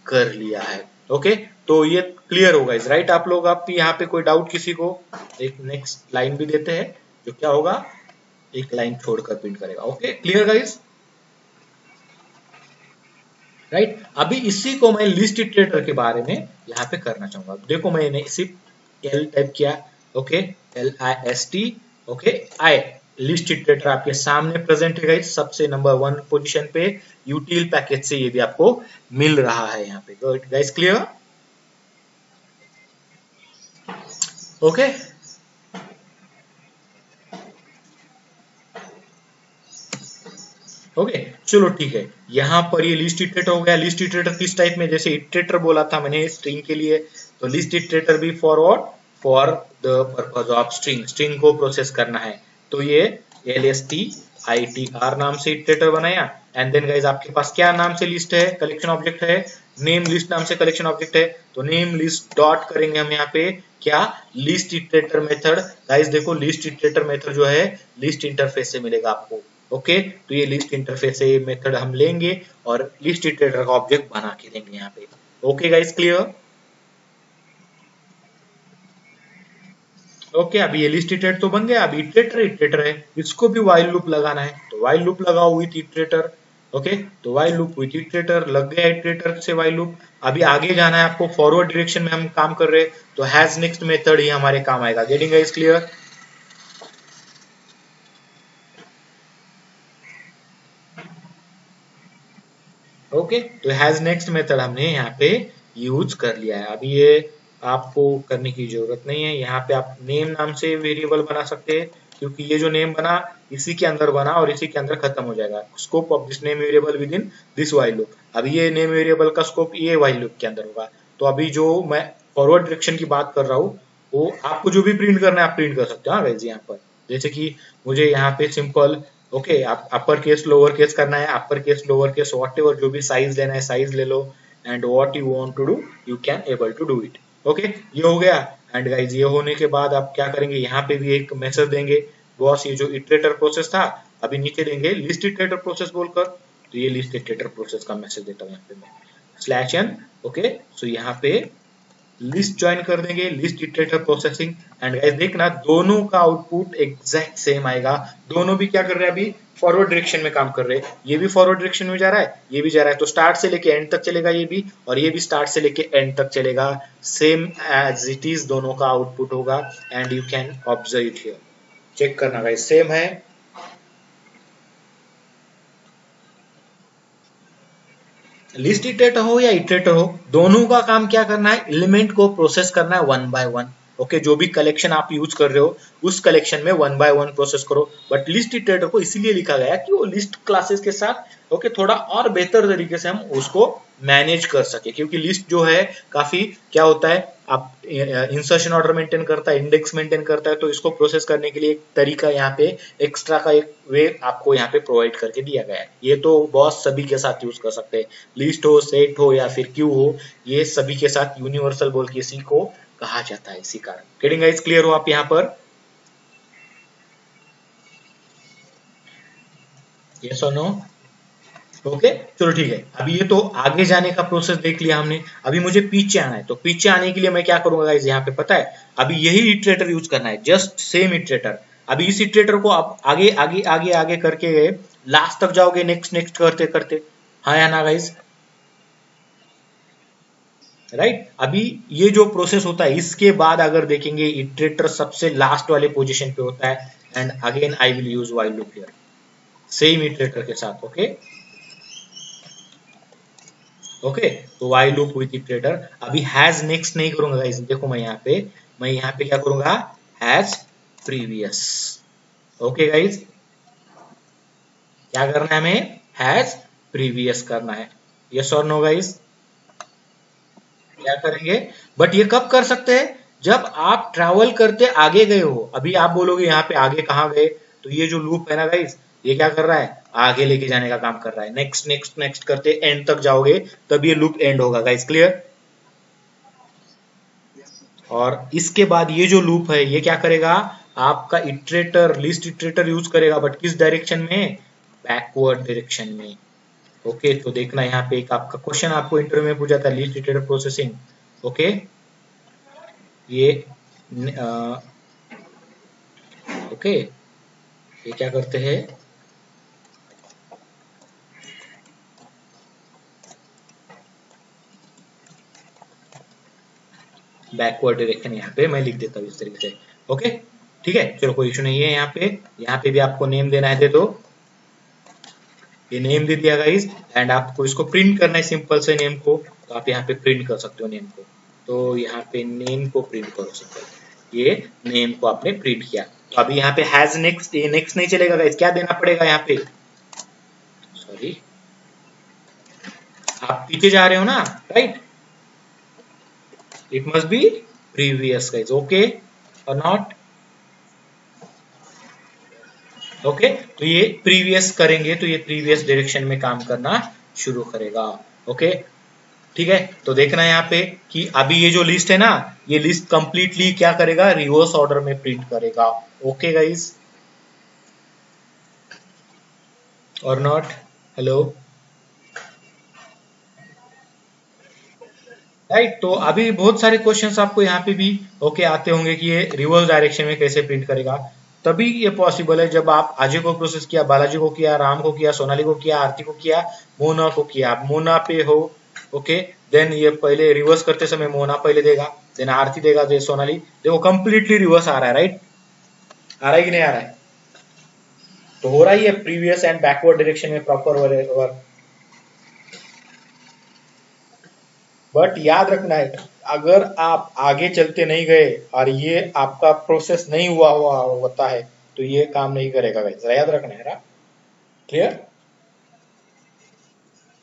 कर लिया है। ओके तो ये क्लियर होगा इस राइट आप लोग, आप यहाँ पे कोई डाउट किसी को, एक नेक्स्ट लाइन भी देते हैं जो क्या होगा एक लाइन छोड़कर प्रिंट करेगा। Okay clear guys, right. अभी इसी को मैं लिस्ट इटरेटर के बारे में यहाँ पे करना चाहूंगा। देखो मैंने सिर्फ एल टाइप किया, okay LIST, okay I list iterator आपके सामने प्रेजेंट है गाइस, सबसे नंबर 1 पोजीशन पे यूटिल पैकेज से ये भी आपको मिल रहा है यहाँ पे। गाइस क्लियर, ओके ओके चलो ठीक है, यहाँ पर ये लिस्ट इटरेटर हो गया। लिस्ट इटरेटर किस टाइप में, जैसे इटरेटर बोला था मैंने स्ट्रिंग के लिए, तो लिस्ट इटरेटर भी for what, for the purpose of string, string को प्रोसेस करना है। तो ये LSTITR नाम से इटरेटर बनाया। एंड देन गाइज आपके पास क्या नाम से लिस्ट है, कलेक्शन ऑब्जेक्ट है, नेम लिस्ट नाम से कलेक्शन ऑब्जेक्ट है। तो नेम लिस्ट डॉट करेंगे हम यहाँ पे क्या, लिस्ट इटरेटर मेथड। गाइज देखो लिस्ट इटरेटर मेथड जो है लिस्ट इंटरफेस से मिलेगा आपको। ओके तो ये लिस्ट इंटरफेस से मेथड हम लेंगे और लिस्ट इटरेटर का ऑब्जेक्ट बना के देंगे यहाँ पे। Okay guys clear. ओके अभी ये लिस्ट इटरेटर तो बन गया, अभी इटरेटर इटरेटर है, इसको भी व्हाइल लूप लगाना है, तो व्हाइल लूप लगाओ विथ इटरेटर। ओके तो व्हाइल लूप विथ इटरेटर लग गया, इटरेटर से व्हाइल लूप। अभी आगे जाना है आपको, फॉरवर्ड डायरेक्शन में हम काम कर रहे हैं, तो हैज नेक्स्ट मेथड ही हमारे काम आएगा। Getting guys clear. ओके तो हैज नेक्स्ट मेथड हमने यहाँ पे यूज कर लिया है। अभी ये आपको करने की जरूरत नहीं है, यहाँ पे आप नेम नाम से वेरिएबल बना सकते हैं, क्योंकि ये जो नेम बना इसी के अंदर बना और इसी के अंदर खत्म हो जाएगा। Scope of this name variable with in this while loop. अभी ये नेम वेरिएबल का स्कोप ये व्हाइल लूप के अंदर होगा। तो अभी जो मैं फॉरवर्ड डायरेक्शन की बात कर रहा हूँ, वो आपको जो भी प्रिंट करना है आप प्रिंट कर सकते हो। हाँ गाइस यहाँ पर जैसे कि मुझे यहाँ पे सिंपल ओके आप अपर केस लोअर केस करना है, upper case lower case whatever जो भी साइज लेना है साइज ले लो, and what you want to do you can able to do it. Okay ये हो गया। एंड गाइज ये होने के बाद आप क्या करेंगे, यहाँ पे भी एक मैसेज देंगे, बॉस ये जो इटरेटर प्रोसेस था अभी नीचे देंगे लिस्ट इटरेटर प्रोसेस बोलकर। तो ये लिस्ट इटरेटर प्रोसेस का मैसेज देता हूँ यहाँ पे मैं /n। ओके सो यहाँ पे लिस्ट ज्वाइन कर देंगे, list iterator processing. And guys देखना दोनों का आउटपुट एग्जैक्ट सेम आएगा। दोनों भी क्या कर रहे हैं, अभी फॉरवर्ड डायरेक्शन में काम कर रहे हैं। ये भी फॉरवर्ड डायरेक्शन में जा रहा है, ये भी जा रहा है, तो स्टार्ट से लेके एंड तक चलेगा ये भी, और ये भी स्टार्ट से लेके एंड तक चलेगा। सेम एज इट इज दोनों का आउटपुट होगा। And you can observe it here, check करना गाइस सेम है। लिस्ट इटरेटर हो या इटरेटर हो, दोनों का काम क्या करना है, एलिमेंट को प्रोसेस करना है वन बाय वन। ओके जो भी कलेक्शन आप यूज कर रहे हो उस कलेक्शन में वन बाय वन प्रोसेस करो। बट लिस्ट इटरेटर को इसीलिए लिखा गया कि वो लिस्ट क्लासेस के साथ ओके थोड़ा और बेहतर तरीके से हम उसको मैनेज कर सके, क्योंकि लिस्ट जो है काफी क्या होता है, आप इंसर्शन ऑर्डर मेंटेन करता है, इंडेक्स मेंटेन करता है, तो इसको प्रोसेस करने के लिए एक तरीका यहाँ पे एक्स्ट्रा का एक वे आपको यहाँ पे प्रोवाइड करके दिया गया है। ये तो बॉस सभी के साथ यूज कर सकते हैं, लिस्ट हो सेट हो या फिर क्यू हो, ये सभी के साथ यूनिवर्सल बोल के इसी को कहा जाता है, इसी कारण। गेटिंग गाइस क्लियर हो आप यहाँ पर, यस और नो। ओके चलो ठीक है, अभी ये तो आगे जाने का प्रोसेस देख लिया हमने। अभी मुझे पीछे आना है, तो पीछे आने के लिए मैं क्या करूंगा गाइस, यहाँ पे पता है अभी यही इटरेटर यूज करना है, जस्ट सेम इटरेटर। अभी इस इटरेटर को आप आगे आगे आगे आगे करके लास्ट तक जाओगे, नेक्स्ट नेक्स्ट करते करते, हाँ या ना गाइस, राइट। अभी ये जो प्रोसेस होता है इसके बाद अगर देखेंगे इटरेटर सबसे लास्ट वाले पोजीशन पे होता है। And again I will use while loop here same iterator के साथ। ओके ओके तो व्हाइल लूप विथ इटरेटर। अभी हैज नेक्स्ट नहीं करूंगा गाइस, देखो मैं यहाँ पे क्या करूंगा, हैज प्रीवियस। ओके गाइस क्या करना है हमें, हैज प्रीवियस करना है, यस और नो गाइस। क्या करेंगे, बट ये कब कर सकते हैं, जब आप ट्रैवल करते आगे गए हो। अभी आप बोलोगे यहाँ पे आगे कहाँ गए, तो ये जो लूप है ना गाइस, ये क्या कर रहा है, आगे लेके जाने का काम कर रहा है। नेक्स्ट नेक्स्ट नेक्स्ट करते एंड तक जाओगे तब ये लूप एंड होगा गाइस, क्लियर। और इसके बाद ये जो लूप है ये क्या करेगा, आपका इटरेटर लिस्ट इटरेटर यूज करेगा, बट किस डायरेक्शन में, बैकवर्ड डायरेक्शन में। ओके तो देखना यहाँ पे एक आपका क्वेश्चन आपको इंटरव्यू में पूछा था, लिस्ट इटरेटर प्रोसेसिंग। ओके ये ओके ये क्या करते हैं, बैकवर्ड डायरेक्शन यहाँ पे मैं लिख देता हूँ इस तरीके से। ओके ठीक है चलो कोई इशू नहीं है। यहाँ पे भी आपको नेम देना है, दे दो, ये नेम दे दिया गाइस। एंड आपको इसको प्रिंट करना है सिंपल से नेम को, तो आप यहाँ पे प्रिंट कर सकते हो नेम को। तो यहाँ पे नेम को प्रिंट करो सिंपल, ये नेम को आपने प्रिंट किया। तो अभी यहाँ पे हैज नेक्स्ट, ये नेक्स्ट नहीं चलेगा गाइस, क्या देना पड़ेगा यहाँ पे, सॉरी, आप पीछे जा रहे हो ना, right, it must be previous guys, okay और नॉट, ओके। तो ये प्रीवियस करेंगे तो ये प्रीवियस डायरेक्शन में काम करना शुरू करेगा, ओके ठीक है। तो देखना है यहाँ पे कि अभी ये जो लिस्ट है ना, ये लिस्ट कंप्लीटली क्या करेगा, रिवर्स ऑर्डर में प्रिंट करेगा, ओके गाइस और नॉट, हेलो राइट। तो अभी बहुत सारे क्वेश्चंस आपको यहाँ पे भी ओके आते होंगे कि ये रिवर्स डायरेक्शन में कैसे प्रिंट करेगा। तभी ये पॉसिबल है जब आप अजय को प्रोसेस किया, बालाजी को किया, राम को किया, सोनाली को किया, आरती को किया, मोना को किया, आप मोना पे हो, ओके देन ये पहले रिवर्स करते समय मोना पहले देगा, देन आरती देगा, देन सोनाली, देखो कंप्लीटली रिवर्स आ रहा है, राइट, आ रहा है कि नहीं आ रहा है? तो हो रहा ही है प्रीवियस एंड बैकवर्ड डायरेक्शन में प्रॉपर वर्क। बट याद रखना है, अगर आप आगे चलते नहीं गए और ये आपका प्रोसेस नहीं हुआ होता है तो ये काम नहीं करेगा गाइस, याद रखना है ना, क्लियर?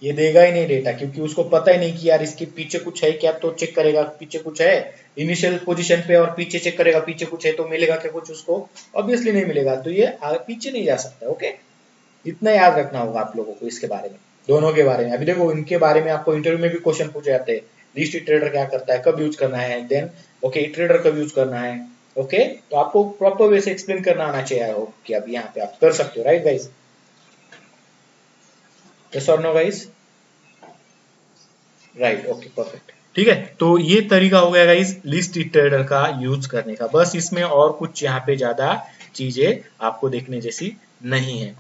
ये देगा ही नहीं डेटा क्योंकि उसको पता ही नहीं कि यार इसके पीछे कुछ है क्या, तो चेक करेगा पीछे कुछ है इनिशियल पोजीशन पे और पीछे चेक करेगा पीछे कुछ है तो मिलेगा क्या कुछ उसको, ऑब्वियसली नहीं मिलेगा, तो ये पीछे नहीं जा सकता, ओके। इतना याद रखना होगा आप लोगों को इसके बारे में, दोनों के बारे में। अभी देखो इनके बारे में आपको इंटरव्यू में भी क्वेश्चन पूछे जाते हैं, लिस्ट इटरेटर क्या करता है, कब यूज करना है, देन ओके इटरेटर कब यूज करना है, ओके तो आपको प्रॉपर वे से एक्सप्लेन करना आना चाहिए हो कि अभी यहाँ पे आप कर सकते हो, राइट गाइस, यस और no guys, right okay perfect, ठीक है। तो ये तरीका हो गया गाइस लिस्ट इटरेटर का यूज करने का, बस इसमें और कुछ यहाँ पे ज्यादा चीजें आपको देखने जैसी नहीं है,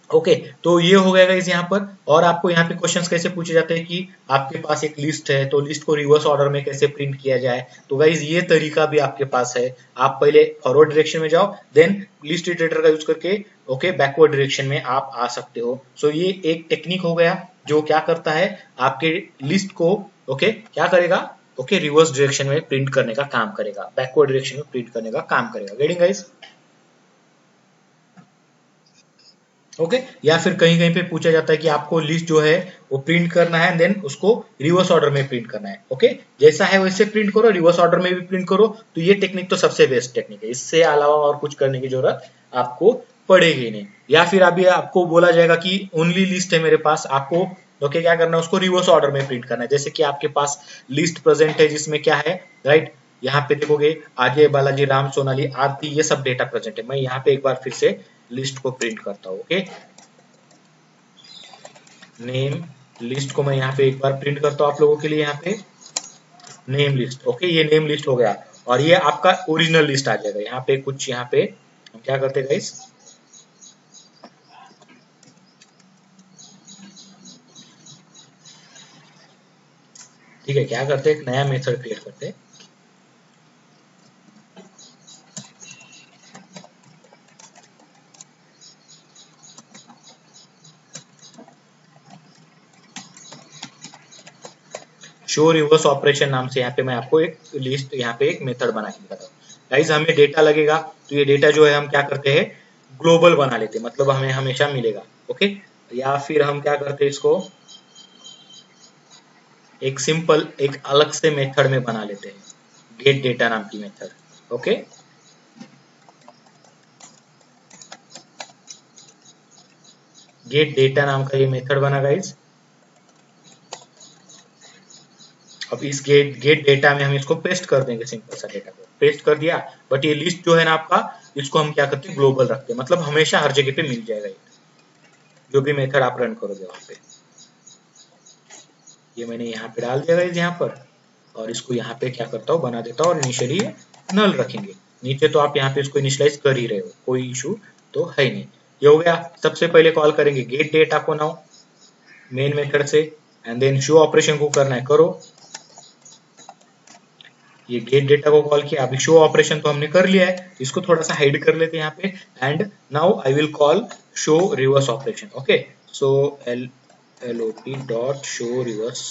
ओके तो ये हो गया गाइस यहाँ पर। और आपको यहाँ पे क्वेश्चंस कैसे पूछे जाते हैं कि आपके पास एक लिस्ट है तो लिस्ट को रिवर्स ऑर्डर में कैसे प्रिंट किया जाए, तो गाइस ये तरीका भी आपके पास है, आप पहले फॉरवर्ड डायरेक्शन में जाओ देन लिस्ट इटरेटर का यूज करके ओके बैकवर्ड डायरेक्शन में आप आ सकते हो। सो ये एक टेक्निक हो गया जो क्या करता है आपके लिस्ट को ओके क्या करेगा, ओके रिवर्स डायरेक्शन में प्रिंट करने का काम करेगा, बैकवर्ड डायरेक्शन में प्रिंट करने का काम करेगा, गेटिंग गाइस, ओके या फिर कहीं कहीं पे पूछा जाता है कि आपको लिस्ट जो है वो प्रिंट करना है देन उसको रिवर्स ऑर्डर में प्रिंट करना है, ओके जैसा है वैसे प्रिंट करो, रिवर्स ऑर्डर में भी प्रिंट करो, तो ये टेक्निक तो सबसे बेस्ट टेक्निक है, इससे अलावा और कुछ करने की जरूरत आपको पड़ेगी नहीं। या फिर अभी आपको बोला जाएगा कि ओनली लिस्ट है मेरे पास, आपको ओके क्या करना है उसको रिवर्स ऑर्डर में प्रिंट करना है, जैसे कि आपके पास लिस्ट प्रेजेंट है जिसमें क्या है, राइट यहाँ पे देखोगे अजय, बालाजी, राम, सोनाली, आरती ये सब डेटा प्रेजेंट है। मैं यहाँ पे एक बार फिर से लिस्ट को प्रिंट करता हूँ, ओके नेम लिस्ट को मैं यहाँ पे एक बार प्रिंट करता हूँ आप लोगों के लिए, यहाँ पे नेम लिस्ट, ओके ये नेम लिस्ट हो गया और ये आपका ओरिजिनल लिस्ट आ जाएगा। यहाँ पे कुछ यहाँ पे हम क्या करते हैं गाइस, ठीक है क्या करते हैं एक नया मेथड क्रिएट करते हैं, शो रिवर्स ऑपरेशन नाम से। यहाँ पे मैं आपको एक लिस्ट यहाँ पे एक मेथड बना के दिखाता हूँ गाइस। हमें डेटा लगेगा तो ये डेटा जो है हम क्या करते हैं ग्लोबल बना लेते हैं, मतलब हमें हमेशा मिलेगा, ओके या फिर हम क्या करते हैं इसको एक सिंपल एक अलग से मेथड में बना लेते हैं, गेट डेटा नाम की मेथड, ओके गेट डेटा नाम का ये मेथड बना गाइस। अब इस गेट डेटा में हम इसको पेस्ट कर देंगे, सिंपल सा डेटा को पेस्ट कर दिया, बट ये लिस्ट जो है ना आपका इसको हम क्या करते हैं ग्लोबल रखते हैं, मतलब हमेशा हर जगह पे मिल जाएगा ये जो भी मेथड आप रन करोगे वहां पे। ये मैंने यहाँ पे डाल दिया गाइस यहाँ पर, और इसको यहाँ पे क्या करता हूँ बना देता हूँ और इनिशियली नल रखेंगे, नीचे तो आप यहाँ पे इसको इनिशियलाइज कर ही रहे हो, कोई इशू तो है नहीं। ये हो गया, सबसे पहले कॉल करेंगे गेट डेटा को नाउ मेन मेथड से, एंड देन शो ऑपरेशन को करना है करो, ये गेट डेटा को कॉल किया, अभी शो ऑपरेशन तो हमने कर लिया है, इसको थोड़ा सा हाइड कर लेते हैं यहाँ पे, and now I will call show reverse operation, okay so LOP dot show reverse,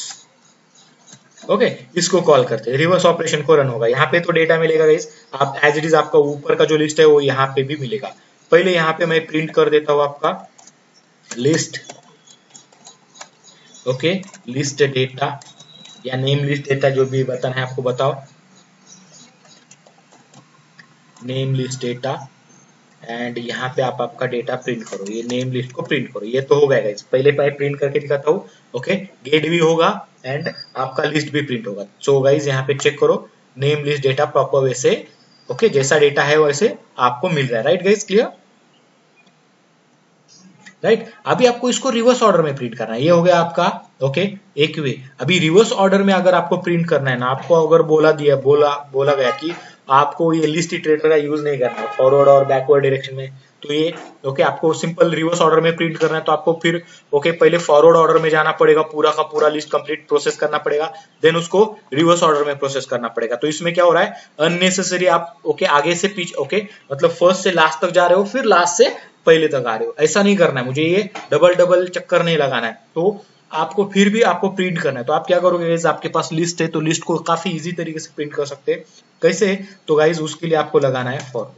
okay इसको कॉल करते हैं, रिवर्स ऑपरेशन को रन होगा, यहाँ पे तो डेटा मिलेगा गाइस, आप एज इट इज आपका ऊपर का जो लिस्ट है वो यहाँ पे भी मिलेगा। पहले यहाँ पे मैं प्रिंट कर देता हूँ आपका लिस्ट ओके, लिस्ट डेटा या नेम लिस्ट डेटा, जो भी बताना है आपको बताओ। नेम लिस्ट डेटा, एंड यहाँ पे आप आपका डेटा प्रिंट करो, ये नेम लिस्ट को प्रिंट करो। ये तो हो गया गाइस, पहले मैं प्रिंट करके दिखाता हूँ। ओके, गेट भी होगा एंड आपका लिस्ट भी प्रिंट होगा। सो गाइस यहाँ पे चेक करो, नेम लिस्ट डेटा प्रॉपर वैसे, ओके, जैसा डेटा है वैसे आपको मिल रहा है। Right guys, clear? राइट, अभी आपको इसको रिवर्स ऑर्डर में प्रिंट करना है। ये हो गया आपका, ओके, एक वे। अभी रिवर्स ऑर्डर में अगर आपको प्रिंट करना है ना, आपको अगर बोला गया कि आपको ये लिस्ट इटरेटर का यूज नहीं करना है फॉरवर्ड और बैकवर्ड डायरेक्शन में, तो ये ओके, आपको सिंपल रिवर्स ऑर्डर में प्रिंट करना है, तो आपको फिर ओके पहले फॉरवर्ड ऑर्डर में जाना पड़ेगा, पूरा का पूरा लिस्ट कंप्लीट प्रोसेस करना पड़ेगा, देन उसको रिवर्स ऑर्डर में प्रोसेस करना पड़ेगा। तो इसमें क्या हो रहा है, अननेसेसरी आप ओके आगे से पीछे, ओके मतलब फर्स्ट से लास्ट तक जा रहे हो, फिर लास्ट से पहले तक आ रहे हो। ऐसा नहीं करना है, मुझे ये डबल डबल चक्कर नहीं लगाना है। तो आपको फिर भी आपको प्रिंट करना है, तो आप क्या करोगे गाइज, आपके पास लिस्ट है तो लिस्ट को काफी इजी तरीके से प्रिंट कर सकते हैं। कैसे? तो गाइज उसके लिए आपको लगाना है फॉर लूप।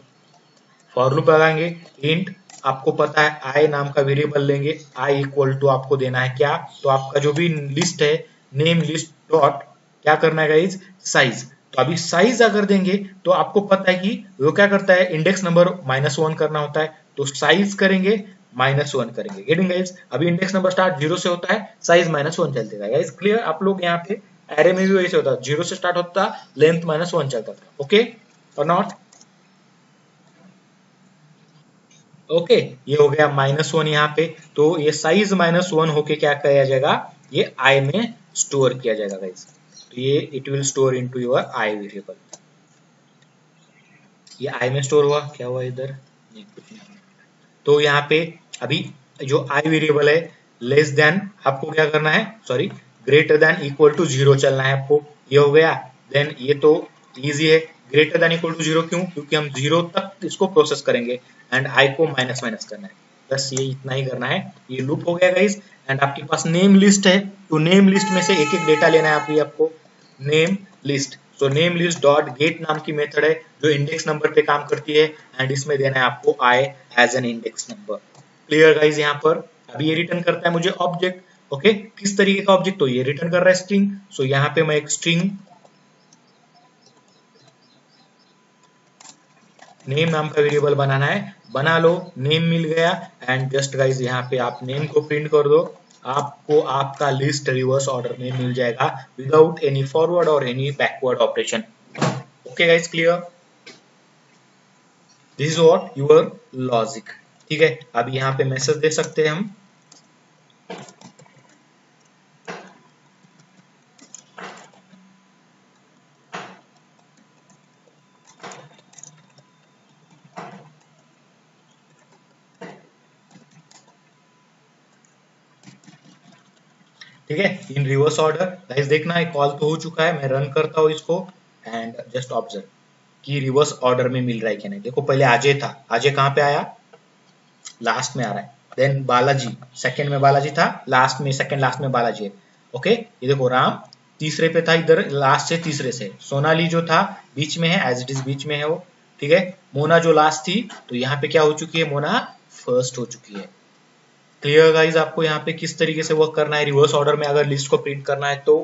फॉर लूप लगाएंगे, इंट आपको पता है आई नाम का वेरिएबल लेंगे, आई इक्वल टू आपको देना है क्या, तो आपका जो भी लिस्ट है, नेम लिस्ट डॉट क्या करना है गाइज, साइज। तो अभी साइज अगर देंगे तो आपको पता है कि वो क्या करता है, इंडेक्स नंबर -1 करना होता है, तो साइज करेंगे -1 करेंगे। Getting guys? अभी इंडेक्स नंबर स्टार्ट 0 से होता है, साइज -1 चलतेगा। Guys clear? आप लोग यहाँ पे एरे में भी वैसे होता, 0 से स्टार्ट होता, लेंथ -1 चलता था। ओके और नॉट? ओके, ये हो गया -1 यहाँ पे। तो ये साइज -1 होके क्या किया जाएगा, ये आई में स्टोर किया जाएगा गाइज। तो ये it will store into your I variable. ये आई में स्टोर हुआ, क्या हुआ इधर, नहीं कुछ नहीं। तो यहाँ पे अभी जो आई वेरिएबल है, लेस देन आपको क्या करना है, sorry greater than equal to 0 चलना है आपको। ये हो गया, देन ये तो इजी है, ग्रेटर देन इक्वल टू 0 क्यों, क्योंकि हम 0 तक इसको प्रोसेस करेंगे एंड आई को माइनस माइनस करना है, बस ये इतना ही करना है। ये लूप हो गया गाइस। एंड आपके पास नेम लिस्ट है, तो नेम लिस्ट में से एक एक डेटा लेना है आपको, name list. So name list dot gate नाम की मेथड है जो इंडेक्स नंबर पे काम करती है, एंड इसमें देना है आपको I as an index number. Clear guys? यहाँ पर अभी ये रिटर्न करता है मुझे ऑब्जेक्ट। ओके, किस तरीके का ऑब्जेक्ट, तो ये रिटर्न कर रहा है स्ट्रिंग। सो यहाँ पे मैं एक स्ट्रिंग नेम नाम का वेरिएबल बनाना है, बना लो, नेम मिल गया। एंड जस्ट गाइज यहाँ पे आप नेम को प्रिंट कर दो, आपको आपका लिस्ट रिवर्स ऑर्डर में मिल जाएगा विदाउट एनी फॉरवर्ड और any backward operation. Okay guys, clear? This is what your logic. ठीक है, अब यहाँ पे मैसेज दे सकते हैं हम, ठीक है, इन रिवर्स ऑर्डर। गाइस देखना है, कॉल तो हो चुका है, मैं रन करता हूँ इसको एंड जस्ट ऑब्जर्व कि रिवर्स ऑर्डर में मिल रहा है कि नहीं। देखो पहले अजय था, अजय कहाँ पे आया, लास्ट में आ रहा है। देन बालाजी, सेकंड में बालाजी था, लास्ट में सेकंड लास्ट में बालाजी है। ओके, ये देखो राम तीसरे पे था, इधर लास्ट से तीसरे से। सोनाली जो था बीच में है, एज इट इज बीच में है वो। ठीक है, मोना जो लास्ट थी, तो यहाँ पे क्या हो चुकी है, मोना फर्स्ट हो चुकी है। Clear guys? आपको यहाँ पे किस तरीके से वर्क करना है रिवर्स ऑर्डर में अगर लिस्ट को प्रिंट करना है तो।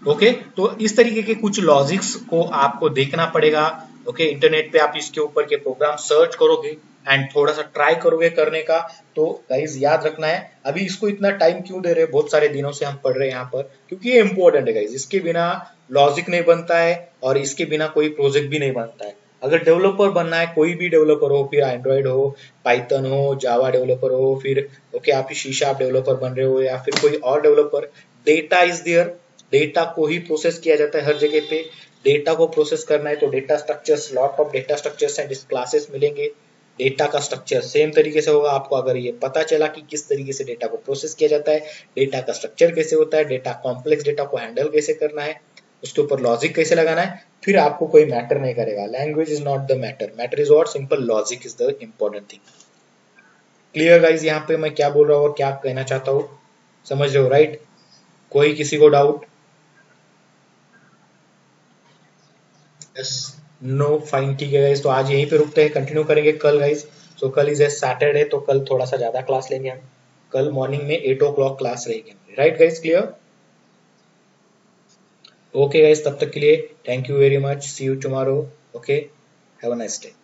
ओके, तो इस तरीके के कुछ लॉजिक्स को आपको देखना पड़ेगा। ओके, इंटरनेट पे आप इसके ऊपर के प्रोग्राम सर्च करोगे एंड थोड़ा सा ट्राई करोगे करने का, तो गाइज याद रखना है। अभी इसको इतना टाइम क्यों दे रहे हैं, बहुत सारे दिनों से हम पढ़ रहे हैं यहाँ पर, क्योंकि ये इंपॉर्टेंट है गाइज। इसके बिना लॉजिक नहीं बनता है और इसके बिना कोई प्रोजेक्ट भी नहीं बनता है। अगर डेवलपर बनना है, कोई भी डेवलपर हो, फिर एंड्रॉइड हो, पाइथन हो, जावा डेवलपर हो, फिर ओके आप सी शार्प डेवलपर बन रहे हो या फिर कोई और developer, data is there, data को ही प्रोसेस किया जाता है हर जगह पे। डेटा को प्रोसेस करना है तो data structures, lot of data structures and classes मिलेंगे। डेटा का स्ट्रक्चर सेम तरीके से होगा, आपको अगर ये पता चला कि किस तरीके से डेटा को प्रोसेस किया जाता है, डेटा का स्ट्रक्चर कैसे होता है, डेटा कॉम्प्लेक्स डेटा को हैंडल कैसे करना है, उसके ऊपर लॉजिक कैसे लगाना है, फिर आपको कोई मैटर नहीं करेगा। Language is not the matter, matter is what, simple logic is the important thing. Clear guys? यहाँ पे मैं क्या बोल रहा हूँ और क्या कहना चाहता हूँ, समझ रहे हो राइट? कोई किसी को डाउट? यस, नो, फाइन, ठीक है गाइज। तो आज यहीं पे रुकते हैं, कंटिन्यू करेंगे कल गाइज। सो कल इज ए सैटरडे, तो कल थोड़ा सा ज्यादा क्लास लेंगे हम। कल मॉर्निंग में 8 o'clock क्लास रहेगी हमारी, right guys? Clear? Okay guys, तब तक के लिए thank you very much, see you tomorrow, okay, have a nice day.